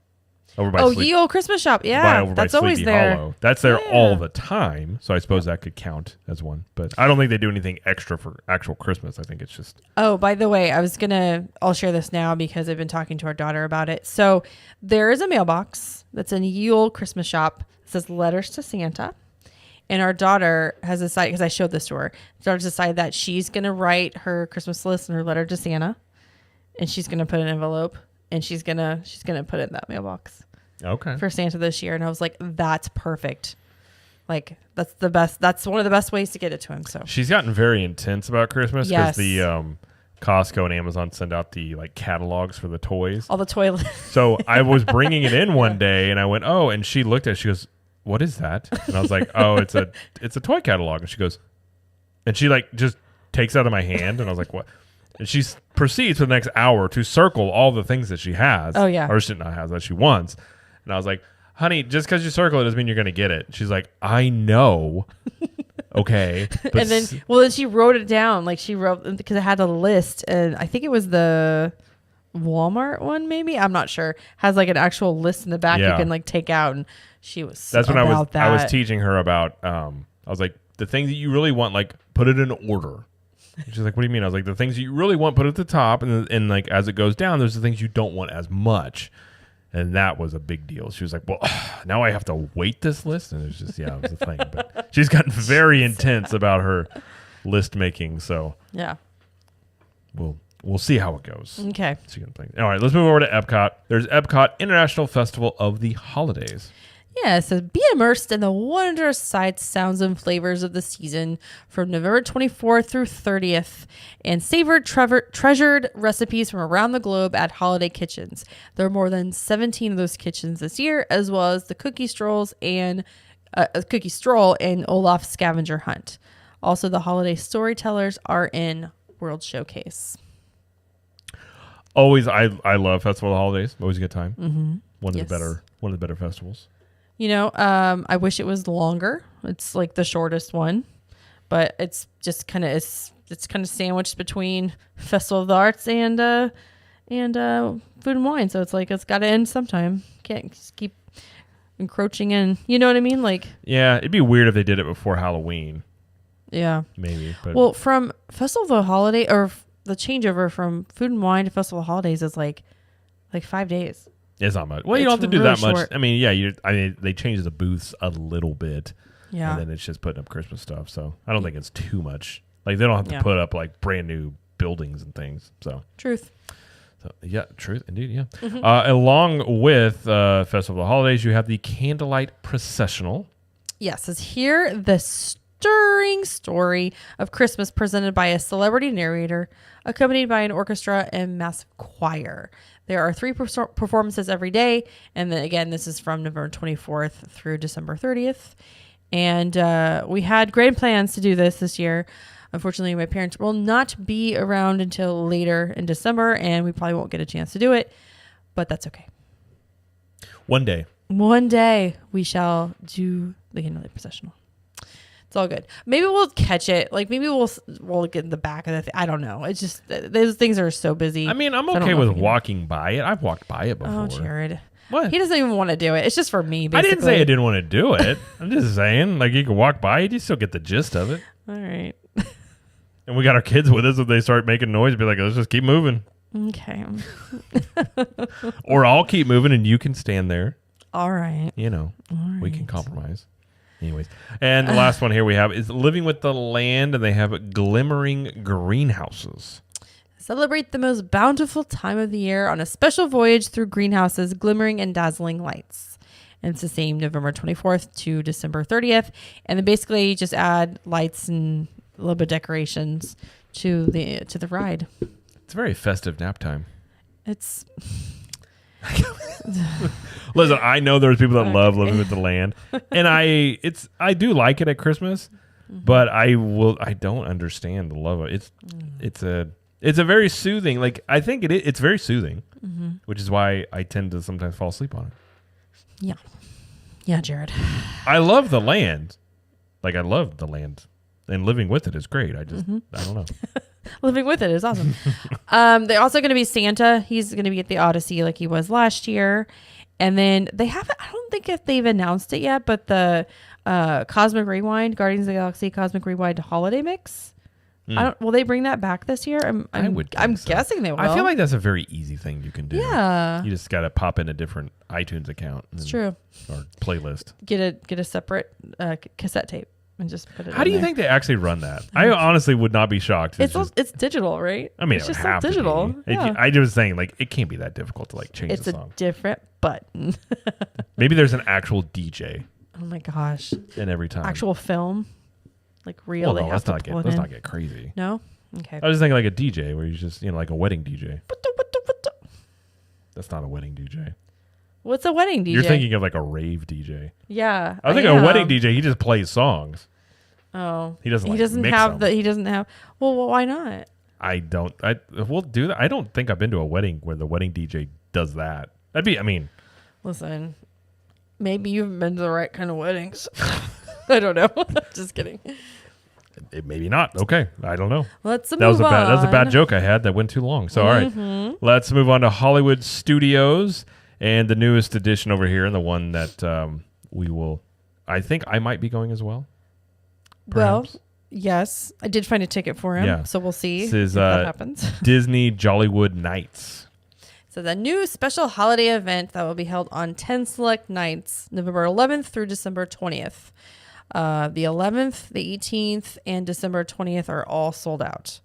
Over by Ye Olde Christmas Shop. Yeah, that's always there. Hollow. That's there all the time. So I suppose that could count as one. But I don't think they do anything extra for actual Christmas. I think it's just... Oh, by the way, I'll share this now because I've been talking to our daughter about it. So there is a mailbox that's in Ye Olde Christmas Shop. It says Letters to Santa. And our daughter has decided, because I showed this to her, daughter's decided that she's going to write her Christmas list and her letter to Santa. And she's going to put an envelope. And she's gonna put it in that mailbox. Okay. For Santa this year. And I was like, that's perfect. That's the best. That's one of the best ways to get it to him. So she's gotten very intense about Christmas because the Costco and Amazon send out the catalogs for the toys. All the toys. So I was bringing it in one day and I went, oh, and she looked at it. She goes, what is that? And I was like, oh, it's a toy catalog. And she goes, and she just takes it out of my hand. And I was like, what? And she proceeds for the next hour to circle all the things that she has. Oh, yeah. Or she not has, that she wants. And I was like, honey, just because you circle it doesn't mean you're going to get it. She's like, I know. Okay. But and then she wrote it down. She wrote, because it had a list. And I think it was the Walmart one, maybe. I'm not sure. Has an actual list in the back you can take out. And she was That's when I was teaching her about, I was like, the things that you really want, put it in order. She's like, what do you mean? I was like, the things you really want, put at the top, and as it goes down, there's the things you don't want as much, and that was a big deal. She was like, well, now I have to weight this list, and it's just it was a thing. But she's gotten very intense about her list making, so yeah, we'll see how it goes. Okay. All right, let's move over to Epcot. There's Epcot International Festival of the Holidays. Yeah, so be immersed in the wondrous sights, sounds, and flavors of the season from November 24th through 30th and savor treasured recipes from around the globe at holiday kitchens. There are more than 17 of those kitchens this year, as well as the Cookie Stroll and Olaf Scavenger Hunt. Also, the holiday storytellers are in World Showcase. Always, I love Festival of the Holidays. Always a good time. Mm-hmm. One of the better festivals. I wish it was longer. It's the shortest one, but it's just kind of sandwiched between Festival of the Arts and Food and Wine. So it's got to end sometime. Can't just keep encroaching in. You know what I mean? Yeah, it'd be weird if they did it before Halloween. Yeah, maybe. But well, from Festival of the Holiday or the changeover from Food and Wine to Festival of Holidays is like 5 days. It's not much. Well, you It's don't have to do really that much. short. I mean, yeah, I mean, they changed the booths a little bit. Yeah. And then it's just putting up Christmas stuff. So I don't think it's too much. Like, they don't have to Yeah. put up like brand new buildings and things. So Truth. yeah, truth indeed. Yeah. Along with Festival of the Holidays, you have the Candlelight Processional. Yes, is here the stirring story of Christmas presented by a celebrity narrator, accompanied by an orchestra and massive choir. There are 3 performances every day, and then again, this is from November 24th through December 30th. And we had great plans to do this year. Unfortunately, my parents will not be around until later in December, and we probably won't get a chance to do it, but that's okay. One day. One day we shall do the Candlelight Processional. It's all good. Maybe we'll catch it. Like, maybe we'll get in the back of the thing. I don't know. It's just, those things are so busy. I mean, I'm So I don't okay know if with we can- walking by it. I've walked by it before. Oh, Jared. What? He doesn't even want to do it. It's just for me, I basically. didn't say I didn't want to do it. I'm just saying, like, you can walk by it, you still get the gist of it. All right. And we got our kids with us. If they start making noise, be like, let's just keep moving. Okay. Or I'll keep moving and you can stand there. All right. You know, All we can right. compromise. Anyways. And the last one here we have is Living with the Land, and they have glimmering greenhouses. Celebrate the most bountiful time of the year on a special voyage through greenhouses, glimmering and dazzling lights. And it's the same November 24th to December 30th. And then basically just add lights and a little bit of decorations to the ride. It's very festive nap time. It's Listen, I know there's people that love Okay. Living with the Land, and I do like it at Christmas, but I don't understand the love of it. It's a very soothing. Like, I think it's very soothing, which is why I tend to sometimes fall asleep on it. yeah, Jared. I love the land, like I love the land, and living with it is great. I just I don't know. Living with it is awesome. They're also going to be Santa. He's going to be at the Odyssey like he was last year. And then they haven't, I don't think if they've announced it yet, but the Cosmic Rewind, Guardians of the Galaxy Cosmic Rewind holiday mix. Will they bring that back this year? I'm so. guessing they will. I feel like that's a very easy thing you can do. Yeah. You just got to pop in a different iTunes account. It's true. Or playlist. Get a separate cassette tape and just put it How do you think they actually run that? I honestly would not be shocked. It's digital, right? I mean, it's it would just all have digital. to be. Yeah. I was saying, like, it can't be that difficult to like change It's the a song. different button. Maybe there's an actual DJ Oh my gosh. in every time. Actual film. Like real. Well, they no, have let's to pull it let's in. not get crazy. No? Okay. I was just thinking like a DJ where you just, like a wedding DJ. That's not a wedding DJ. What's a wedding DJ? You're thinking of like a rave DJ. Yeah. I think a wedding DJ, he just plays songs. Oh. He doesn't. He Like, doesn't mix have them. the. He doesn't have. Well, why not? We'll do that. I don't think I've been to a wedding where the wedding DJ does that. That'd be. I mean, Listen, maybe you've been to the right kind of weddings. I don't know. Just kidding. maybe not. Okay, I don't know. Let's move That was a bad on. joke I had that went too long. So all right, let's move on to Hollywood Studios and the newest edition over here, and the one that we will. I think I might be going as well. Well, perhaps. yes, I did find a ticket for him. Yeah. So we'll see This is, if that happens. Disney Jollywood Nights. So the new special holiday event that will be held on 10 select nights, November 11th through December 20th. The 11th, the 18th, and December 20th are all sold out.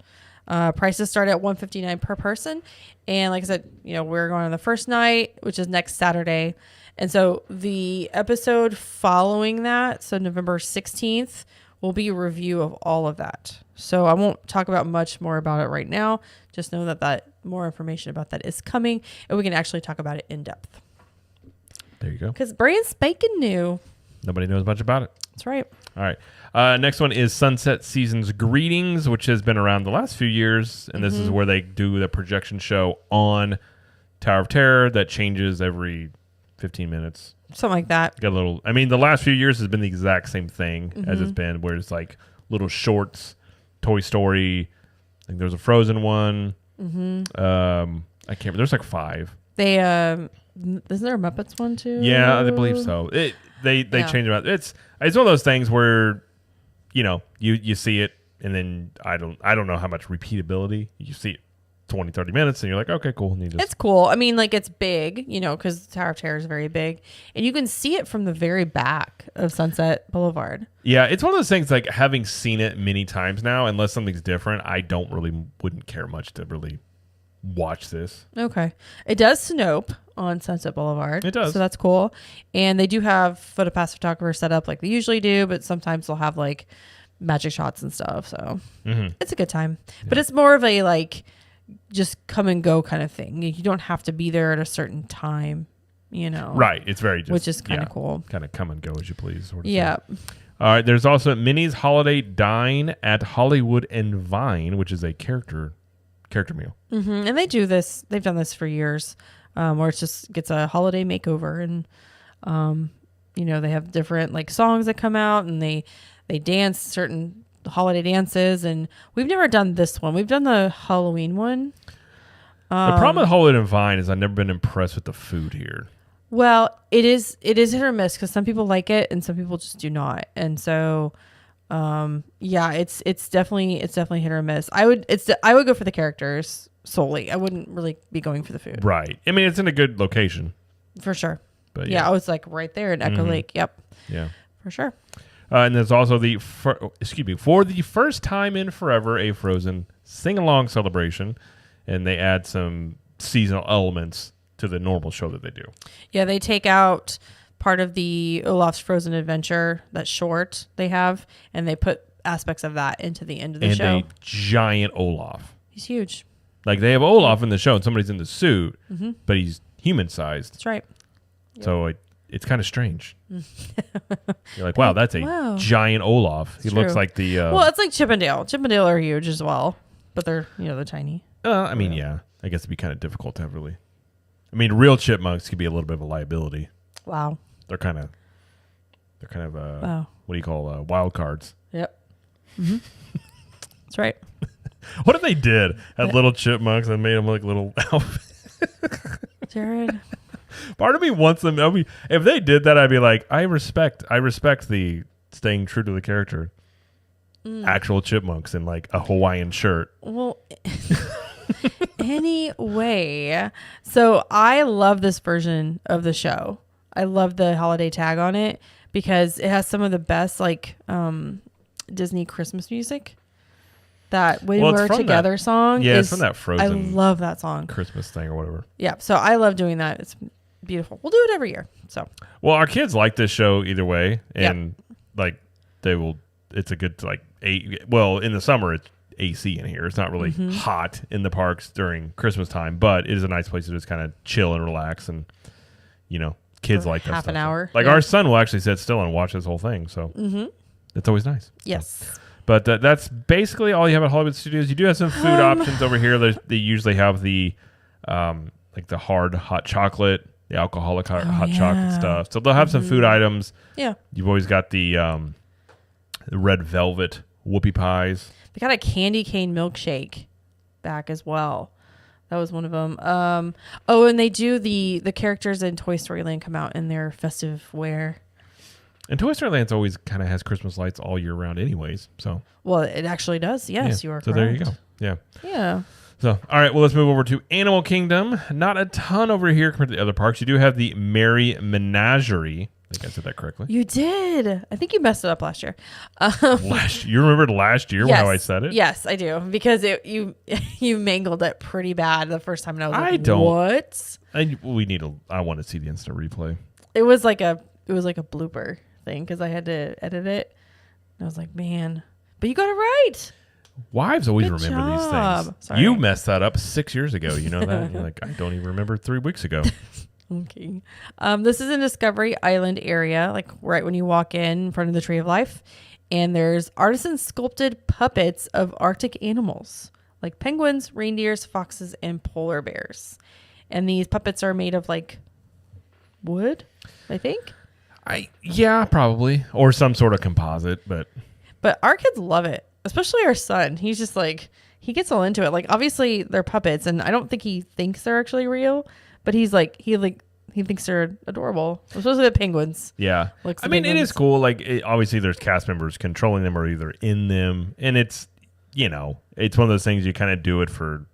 Prices start at $159 per person. And like I said, we're going on the first night, which is next Saturday. And so the episode following that, so November 16th, will be a review of all of that. So I won't talk about much more about it right now. Just know that more information about that is coming, and we can actually talk about it in depth. There you go. Because brand spanking new. Nobody knows much about it. That's right. All right. Next one is Sunset Seasons Greetings, which has been around the last few years. And this is where they do the projection show on Tower of Terror that changes every 15 minutes. Something like that. Got a little. I mean, the last few years has been the exact same thing as it's been, where it's like little shorts, Toy Story. I think there's a Frozen one. I can't remember. There's like 5. They isn't there a Muppets one too? Yeah, I believe so. They change about. It's one of those things where, you see it, and then I don't know how much repeatability you see it 20, 30 minutes, and you're like, okay, cool. And it's cool. I mean, like, it's big, because Tower of Terror is very big, and you can see it from the very back of Sunset Boulevard. Yeah, it's one of those things, like, having seen it many times now, unless something's different, I wouldn't care much to really watch this. Okay. It does Snope on Sunset Boulevard. It does. So that's cool. And they do have PhotoPass photographers set up like they usually do, but sometimes they'll have like magic shots and stuff. So it's a good time. Yeah. But it's more of a like just come and go kind of thing. You don't have to be there at a certain time, Right. It's very just, which is kind of cool. Kind of come and go as you please. Sort of yeah. thing. All right. There's also Minnie's Holiday Dine at Hollywood and Vine, which is a character meal. And they do this. They've done this for years, where it just gets a holiday makeover, and they have different like songs that come out, and they dance certain holiday dances. And we've never done this one. We've done the Halloween one. The problem with Hollywood and Vine is I've never been impressed with the food here. Well, it is hit or miss because some people like it and some people just do not, and so. It's definitely hit or miss. I would go for the characters solely. I wouldn't really be going for the food. Right. I mean, it's in a good location. For sure. But I was like right there in Echo Lake. Yep. Yeah. For sure. And there's also for the first time in forever, a Frozen sing-along celebration, and they add some seasonal elements to the normal show that they do. Yeah, they take out part of the Olaf's Frozen Adventure, that short they have, and they put aspects of that into the end of the show. And a giant Olaf. He's huge. Like, they have Olaf in the show, and somebody's in the suit, but he's human-sized. That's right. Yep. So it's kind of strange. You're like, wow, that's a giant Olaf. He looks like the... well, it's like Chippendale. Chippendale are huge as well, but they're tiny. I mean, yeah. I guess it'd be kind of difficult to have really... I mean, real chipmunks could be a little bit of a liability. Wow. They're kind of what do you call wild cards? Yep. That's right. What if they did had little chipmunks and made them like little Jared. Part of me wants them. If they did that, I'd be like, I respect the staying true to the character. Actual chipmunks in like a Hawaiian shirt. Well, anyway, so I love this version of the show. I love the holiday tag on it because it has some of the best like Disney Christmas music. That When We're Together song. Yeah, it's from that Frozen. I love that song. Christmas thing or whatever. Yeah, so I love doing that. It's beautiful. We'll do it every year. So. Well, our kids like this show either way, and like they will. It's a good like in the summer it's AC in here. It's not really hot in the parks during Christmas time, but it is a nice place to just kind of chill and relax and kids like that half stuff. An hour. Like our son will actually sit still and watch this whole thing, so it's always nice. Yes. So. But that's basically all you have at Hollywood Studios. You do have some food options over here. They usually have the like the hard hot chocolate, the alcoholic hot chocolate stuff. So they'll have some food items. Yeah. You've always got the red velvet whoopie pies. They got a candy cane milkshake back as well. That was one of them. And they do the characters in Toy Story Land come out in their festive wear. And Toy Story Land's always kind of has Christmas lights all year round anyways. So well, it actually does. Yes, you are correct. So there you go. Yeah. Yeah. So, all right, well, let's move over to Animal Kingdom. Not a ton over here compared to the other parks. You do have the Merry Menagerie. I think I said that correctly. You did. I think you messed it up last year. You remembered last year how I said it? Yes, I do. Because you mangled it pretty bad the first time. And I was like, don't. What? I want to see the instant replay. It was like a blooper thing because I had to edit it. And I was like, man. But you got it right. Wives always Good remember job. these things. Sorry. You messed that up 6 years ago. You know that? You're like, I don't even remember 3 weeks ago. Okay. This is in Discovery Island area, like right when you walk in front of the Tree of Life. And there's artisan sculpted puppets of Arctic animals, like penguins, reindeers, foxes, and polar bears. And these puppets are made of like wood, I think. Yeah, probably. Or some sort of composite, but our kids love it, especially our son. He's just like, he gets all into it. Like, obviously they're puppets, and I don't think he thinks they're actually real, but he's like, he thinks they're adorable. Especially the penguins. Yeah. I mean, it is cool. Like, obviously there's cast members controlling them or either in them. And it's, it's one of those things you kind of do it for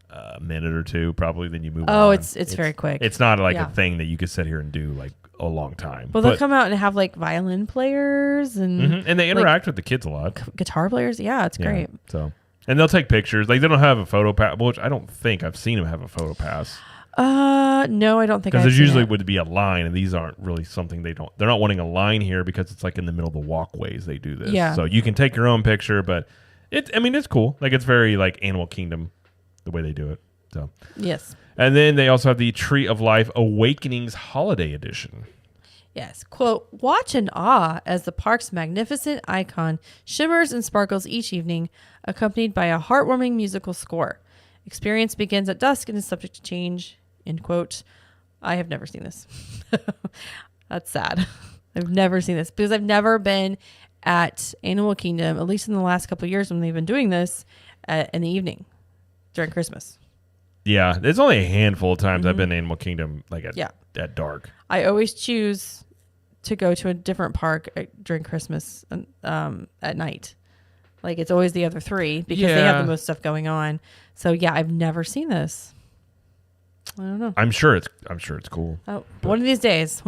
a minute or two probably. Then you move on. Oh, it's very quick. It's not like Yeah. a thing that you could sit here and do like a long time. Well, they'll come out and have like violin players and and they interact with the kids a lot. guitar players. Yeah, it's great. So, and they'll take pictures. Like they don't have a photo pass, which I don't think I've seen them have a photo pass. No, I don't think. Because I've there's seen usually it. would be a line, and these aren't really something they're not wanting a line here because it's like in the middle of the walkways they do this. Yeah. So you can take your own picture, but it's cool. Like it's very like Animal Kingdom, the way they do it. So Yes. and then they also have the Tree of Life Awakenings Holiday Edition. Yes. Quote, watch in awe as the park's magnificent icon shimmers and sparkles each evening, accompanied by a heartwarming musical score. Experience begins at dusk and is subject to change, end quote. I have never seen this. That's sad. I've never seen this because I've never been at Animal Kingdom, at least in the last couple of years when they've been doing this in the evening during Christmas. Yeah, there's only a handful of times I've been to Animal Kingdom like at dark. I always choose to go to a different park during Christmas at night. Like it's always the other three because they have the most stuff going on. So yeah, I've never seen this. I don't know. I'm sure it's cool. Oh, one of these days.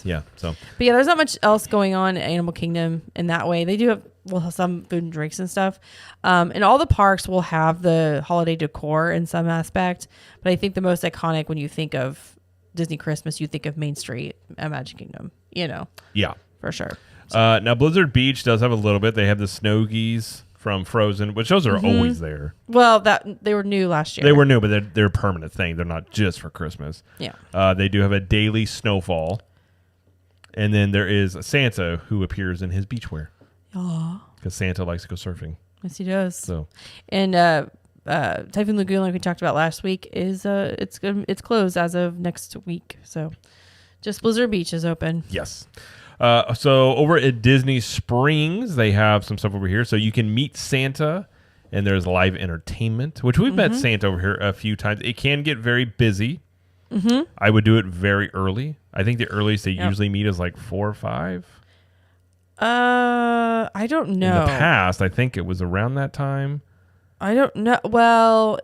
Yeah. So But yeah, there's not much else going on at Animal Kingdom in that way. They do have some food and drinks and stuff. And all the parks will have the holiday decor in some aspect. But I think the most iconic when you think of Disney Christmas, you think of Main Street at Magic Kingdom, yeah. for sure. Now Blizzard Beach does have a little bit. They have the snow geese from Frozen, which those are always there. Well, they were new last year. They were new, but they're a permanent thing. They're not just for Christmas. Yeah. They do have a daily snowfall. And then there is Santa who appears in his beachwear. Aw. Because Santa likes to go surfing. Yes, he does. So And Typhoon Lagoon, like we talked about last week, is it's closed as of next week. So just Blizzard Beach is open. yes. So over at Disney Springs, they have some stuff over here. So you can meet Santa, and there's live entertainment, which we've met Santa over here a few times. It can get very busy. I would do it very early. I think the earliest they usually meet is like 4 or 5. I don't know. In the past, I think it was around that time. I don't know. Well,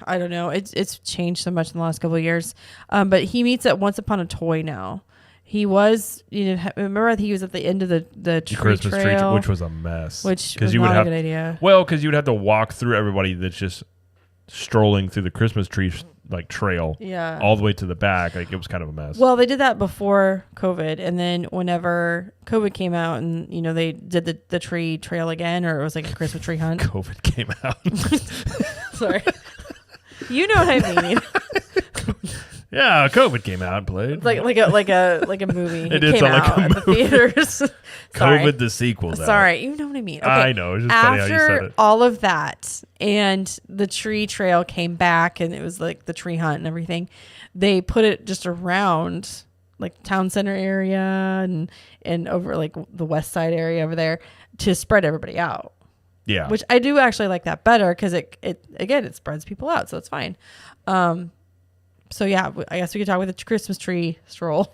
I don't know. It's changed so much in the last couple of years. But he meets at Once Upon a Toy now. He was, remember he was at the end of the tree Christmas trail, tree, which was a mess. which because was you would not have a good idea. well, because you would have to walk through everybody that's just strolling through the Christmas tree like trail, Yeah. all the way to the back. Like it was kind of a mess. Well, they did that before COVID, and then whenever COVID came out, and they did the tree trail again, or it was like a Christmas tree hunt. COVID came out. Sorry, you know what I mean. Yeah, COVID came out and played. It's like a movie. It It is came like out a at the theaters. Sorry. COVID the sequel. Sorry, you know what I mean. Okay. I know. It's just funny how you said After it. all of that, and the tree trail came back, and it was like the tree hunt and everything, they put it just around like town center area and over like the west side area over there to spread everybody out. Yeah. Which I do actually like that better because it spreads people out, so it's fine. So yeah, I guess we could talk about the Christmas tree stroll.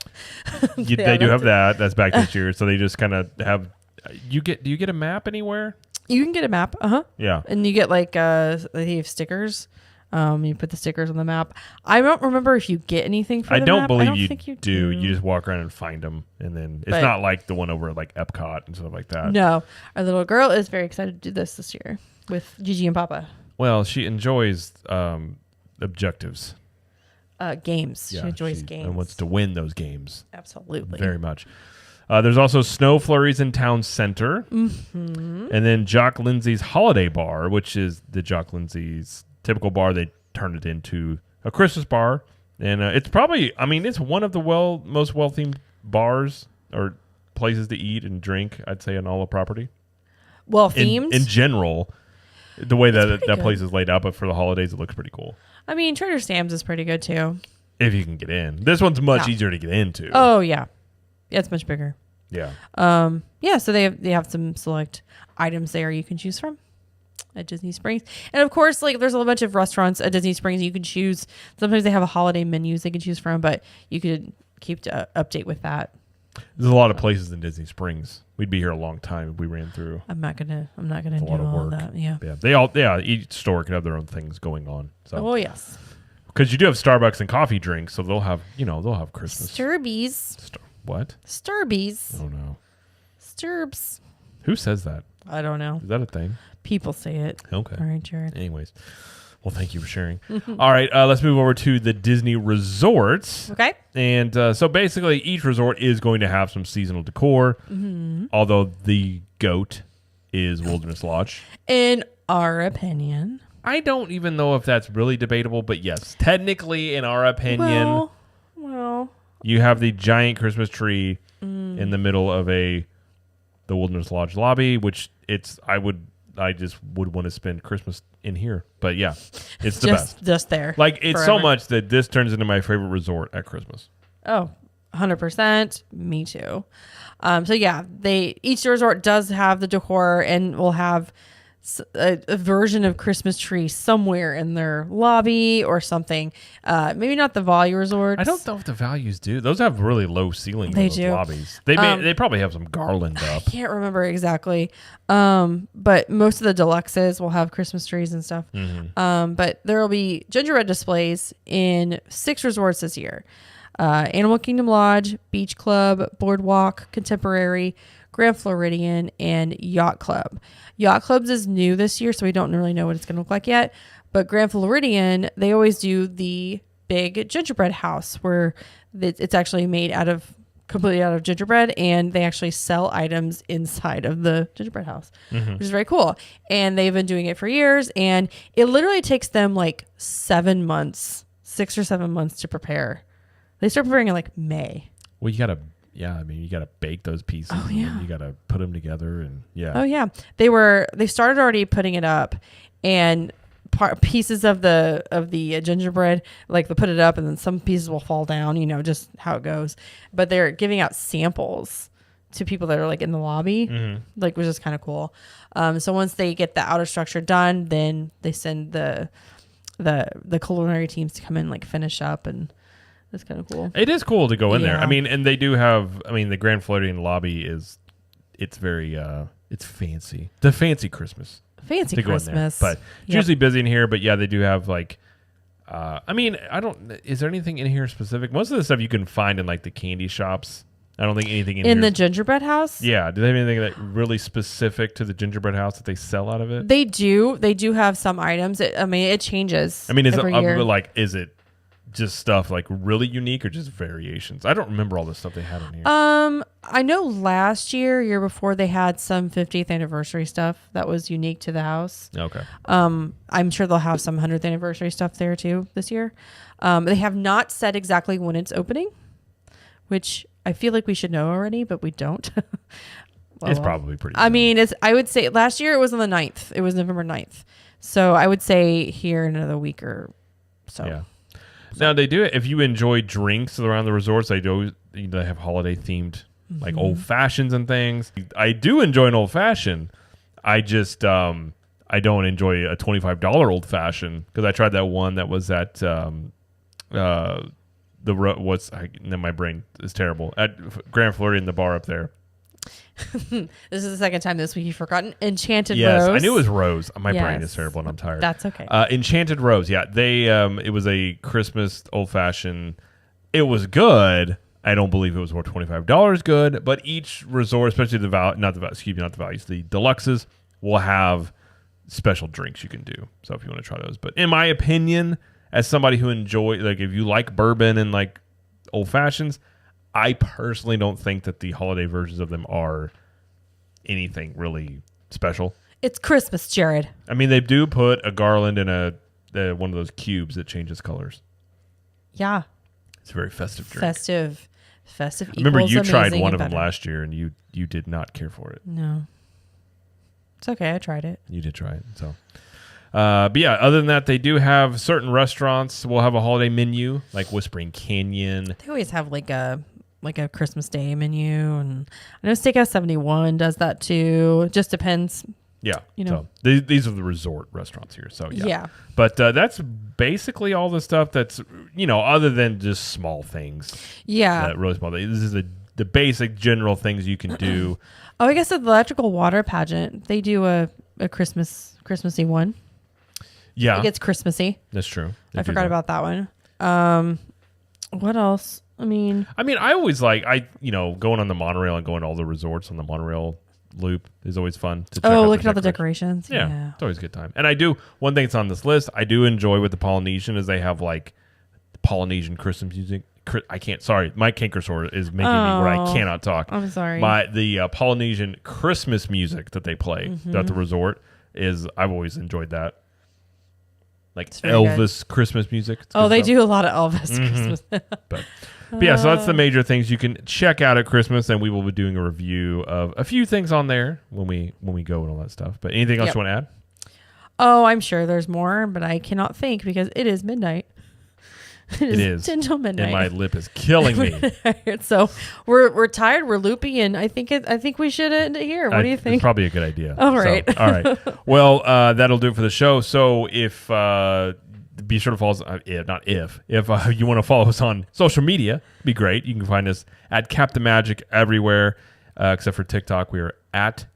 They do have that. That's back this year. So they just kind of have. Do you get a map anywhere? You can get a map, Yeah. and you get like they have stickers. You put the stickers on the map. I don't remember if you get anything for I the don't map. believe I don't you think you do. You just walk around and find them, and then it's But- not like the one over at like Epcot and stuff like that. No, our little girl is very excited to do this year with Gigi and Papa. Well, she enjoys objectives. Games. Yeah, she enjoys games and wants to win those games absolutely very much. There's also Snow Flurries in Town Center, and then Jock Lindsay's Holiday Bar, which is the Jock Lindsay's typical bar. They turned it into a Christmas bar, and it's probably, it's one of the most well-themed bars or places to eat and drink, I'd say, on all the property. Well themed In general, the way that pretty good. place is laid out, but for the holidays, it looks pretty cool. Trader Sam's is pretty good too. If you can get in. This one's much Yeah. easier to get into. Oh yeah, it's much bigger. Yeah. So they have some select items there you can choose from at Disney Springs, and of course, like there's a bunch of restaurants at Disney Springs you can choose. Sometimes they have a holiday menus they can choose from, but you could keep to update with that There's a lot of places in Disney Springs. We'd be here a long time if we ran through. I'm not gonna do lot of all work. that. Yeah. Each store can have their own things going on. So. Oh yes. Because you do have Starbucks and coffee drinks, so they'll have Christmas. Sturbies. What? Sturbies. I don't know. Sturbs. Who says that? I don't know. Is that a thing? People say it. Okay. All right, Jared. Anyways. Well, thank you for sharing. All right, let's move over to the Disney resorts. Okay. And so basically, each resort is going to have some seasonal decor, although the GOAT is Wilderness Lodge. In our opinion. I don't even know if that's really debatable, but yes, technically, in our opinion, well, you have the giant Christmas tree in the middle of the Wilderness Lodge lobby, which I just would want to spend Christmas in here. But yeah, it's the best. Just there. Like, it's forever. so much that this turns into my favorite resort at Christmas. Oh, 100%. Me too. So yeah, each resort does have the decor and will have a version of Christmas tree somewhere in their lobby or something. Maybe not the Value resorts. I don't know if the values do. Those have really low ceilings in those do. lobbies. They probably have some garland up. I can't remember exactly. But most of the deluxes will have Christmas trees and stuff. But there will be gingerbread displays in 6 resorts this year. Animal Kingdom Lodge, Beach Club, Boardwalk, Contemporary, Grand Floridian, and Yacht Club. Yacht Club's is new this year, so we don't really know what it's going to look like yet. But Grand Floridian, they always do the big gingerbread house where it's actually made completely out of gingerbread, and they actually sell items inside of the gingerbread house, which is very cool. And they've been doing it for years, and it literally takes them like 7 months, 6 or 7 months to prepare. They start preparing in like May. Well, you gotta bake those pieces. Oh, yeah. And you gotta put them together, and yeah. Oh yeah, they started already putting it up, and pieces of the gingerbread, like they put it up, and then some pieces will fall down. Just how it goes. But they're giving out samples to people that are like in the lobby, which is kind of cool. So once they get the outer structure done, then they send the culinary teams to come in, like finish up, and it's kind of cool. It is cool to go in there. Yeah. I mean, and they do have. I mean, the Grand Floridian lobby it's very it's fancy. The fancy Christmas. Fancy to go Christmas. in there. But it's usually busy in here. But yeah, they do have like. I mean, is there anything in here specific? Most of the stuff you can find in like the candy shops. I don't think anything in here. In the gingerbread house? Yeah. Do they have anything that really specific to the gingerbread house that they sell out of it? They do. They do have some items. It changes. I mean, every year. is it just stuff like really unique or just variations? I don't remember all the stuff they had in here. I know last year before, they had some 50th anniversary stuff that was unique to the house. Okay. I'm sure they'll have some 100th anniversary stuff there too this year. They have not said exactly when it's opening, which I feel like we should know already, but we don't. It's probably pretty I mean, I would say last year it was on the 9th. It was November 9th. So I would say here in another week or so. Yeah. Now they do it. If you enjoy drinks around the resorts, they have holiday themed like old fashions and things. I do enjoy an old fashioned. I just I don't enjoy a $25 old fashioned because I tried that one that was at my brain is terrible at Grand Floridian, the bar up there. This is the second time this week you've forgotten Enchanted Yes, Rose. I knew it was Rose. My brain Yes. is terrible and I'm tired. That's okay. Enchanted Rose. Yeah, they it was a Christmas old fashioned. It was good. I don't believe it was worth $25 good, but each resort, especially the values, the deluxes will have special drinks you can do. So if you want to try those, but in my opinion, as somebody who enjoy if you like bourbon and like old fashions, I personally don't think that the holiday versions of them are anything really special. It's Christmas, Jared. I mean, they do put a garland in one of those cubes that changes colors. Yeah. It's a very festive drink. Festive. I remember you tried amazing one and of them better. last year and you did not care for it. No. It's okay. I tried it. You did try it. So, but yeah, other than that, they do have certain restaurants will have a holiday menu, like Whispering Canyon. They always have like a Christmas Day menu, and I know Steakhouse 71 does that too. It just depends. Yeah. So these are the resort restaurants here. So yeah. But that's basically all the stuff that's, other than just small things. Yeah. Really small. This is a the basic general things you can do. Oh, I guess the electrical water pageant, they do a Christmassy one. Yeah. It gets Christmassy. That's true. I forgot about that one. What else? I mean, I always going on the monorail and going to all the resorts on the monorail loop is always fun to check out. Look at all the decorations. Yeah, it's always a good time. And one thing that's on this list, I do enjoy with the Polynesian is they have like Polynesian Christmas music. My canker sore is making me where I cannot talk. I'm sorry. The Polynesian Christmas music that they play at the resort I've always enjoyed that. Like Elvis Christmas music. They do a lot of Elvis Christmas. But yeah, so that's the major things you can check out at Christmas, and we will be doing a review of a few things on there when we go and all that stuff. But anything else you want to add? Oh, I'm sure there's more, but I cannot think because it is midnight. It is 10 till midnight. And my lip is killing me. So we're tired, we're loopy, and I think we should end it here. What do you think? It's probably a good idea. All right. All right. Well, that'll do it for the show. So if be sure to follow us. If you want to follow us on social media, be great. You can find us at Cap the Magic everywhere, except for TikTok. We are at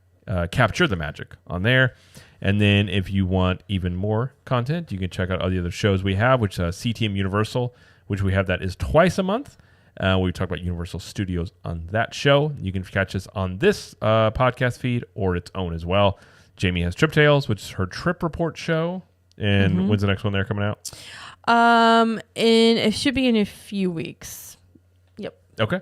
Capture the Magic on there. And then if you want even more content, you can check out all the other shows we have, which is CTM Universal, which we have that is twice a month. We talk about Universal Studios on that show. You can catch us on this podcast feed or its own as well. Jamie has Trip Tales, which is her trip report show. And when's the next one there coming out? It should be in a few weeks. Yep. Okay.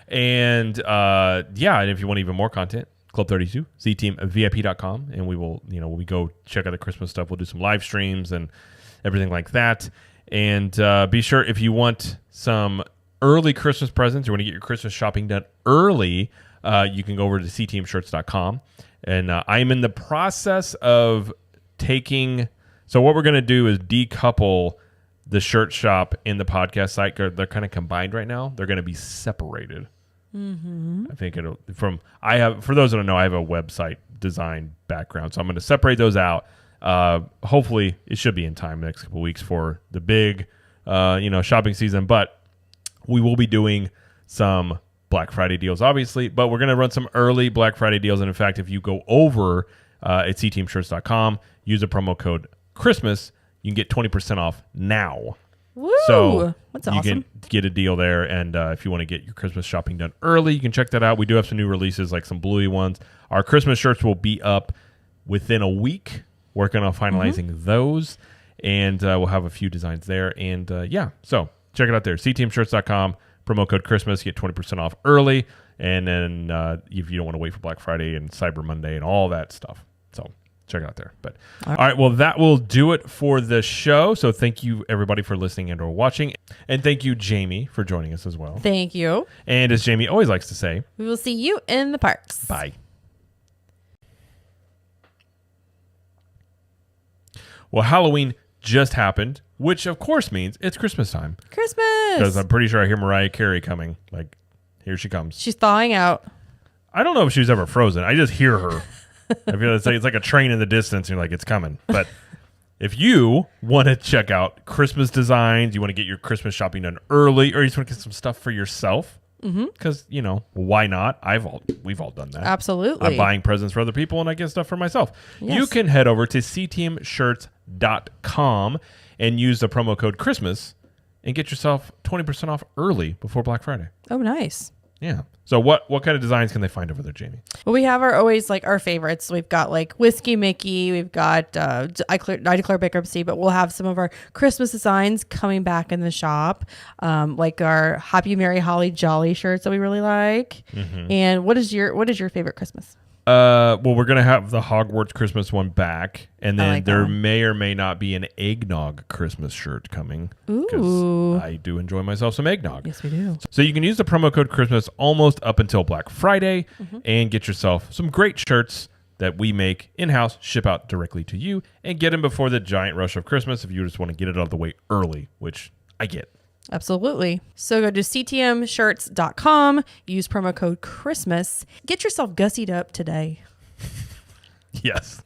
And and if you want even more content, Club 32, CTMVIP.com, and we will, when we go check out the Christmas stuff, we'll do some live streams and everything like that. And be sure, if you want some early Christmas presents, you want to get your Christmas shopping done early, you can go over to CTMshirts.com. And I am in the process of so what we're going to do is decouple the shirt shop and the podcast site. They're kind of combined right now. They're going to be separated. I think for those that don't know, I have a website design background, so I'm going to separate those out. Hopefully it should be in time the next couple of weeks for the big, shopping season, but we will be doing some Black Friday deals, obviously, but we're going to run some early Black Friday deals. And in fact, if you go over at ctmshirts.com, use the promo code Christmas, you can get 20% off now. Woo! So that's awesome. You can get a deal there, and if you want to get your Christmas shopping done early, you can check that out. We do have some new releases, like some bluey ones. Our Christmas shirts will be up within a week. Working on finalizing those, and we'll have a few designs there. And so check it out there. CTMshirts.com, promo code Christmas, get 20% off early. And then if you don't want to wait for Black Friday and Cyber Monday and all that stuff. So check it out there. But all right, well, that will do it for the show. So thank you, everybody, for listening and or watching. And thank you, Jamie, for joining us as well. Thank you. And as Jamie always likes to say, we will see you in the parks. Bye. Well, Halloween just happened, which of course means it's Christmas time. Christmas! Because I'm pretty sure I hear Mariah Carey coming. Like, here she comes. She's thawing out. I don't know if she was ever frozen. I just hear her. I feel it's like a train in the distance, and you're like, it's coming. But if you want to check out Christmas designs, you want to get your Christmas shopping done early, or you just want to get some stuff for yourself, because, why not? We've all done that. Absolutely. I'm buying presents for other people, and I get stuff for myself. Yes. You can head over to ctmshirts.com and use the promo code Christmas and get yourself 20% off early before Black Friday. Oh, nice. Yeah. So what kind of designs can they find over there, Jamie? Well, we have our favorites. We've got like Whiskey Mickey. We've got I Declare Bankruptcy, but we'll have some of our Christmas designs coming back in the shop, like our Happy Merry Holly Jolly shirts that we really like. And what is your favorite Christmas? Well, we're gonna have the Hogwarts Christmas one back, and then there may or may not be an eggnog Christmas shirt coming. Ooh, I do enjoy myself some eggnog. Yes, we do. So you can use the promo code Christmas almost up until Black Friday, and get yourself some great shirts that we make in-house, ship out directly to you, and get them before the giant rush of Christmas. If you just want to get it out of the way early, which I get. Absolutely. So go to ctmshirts.com, use promo code Christmas. Get yourself gussied up today. Yes.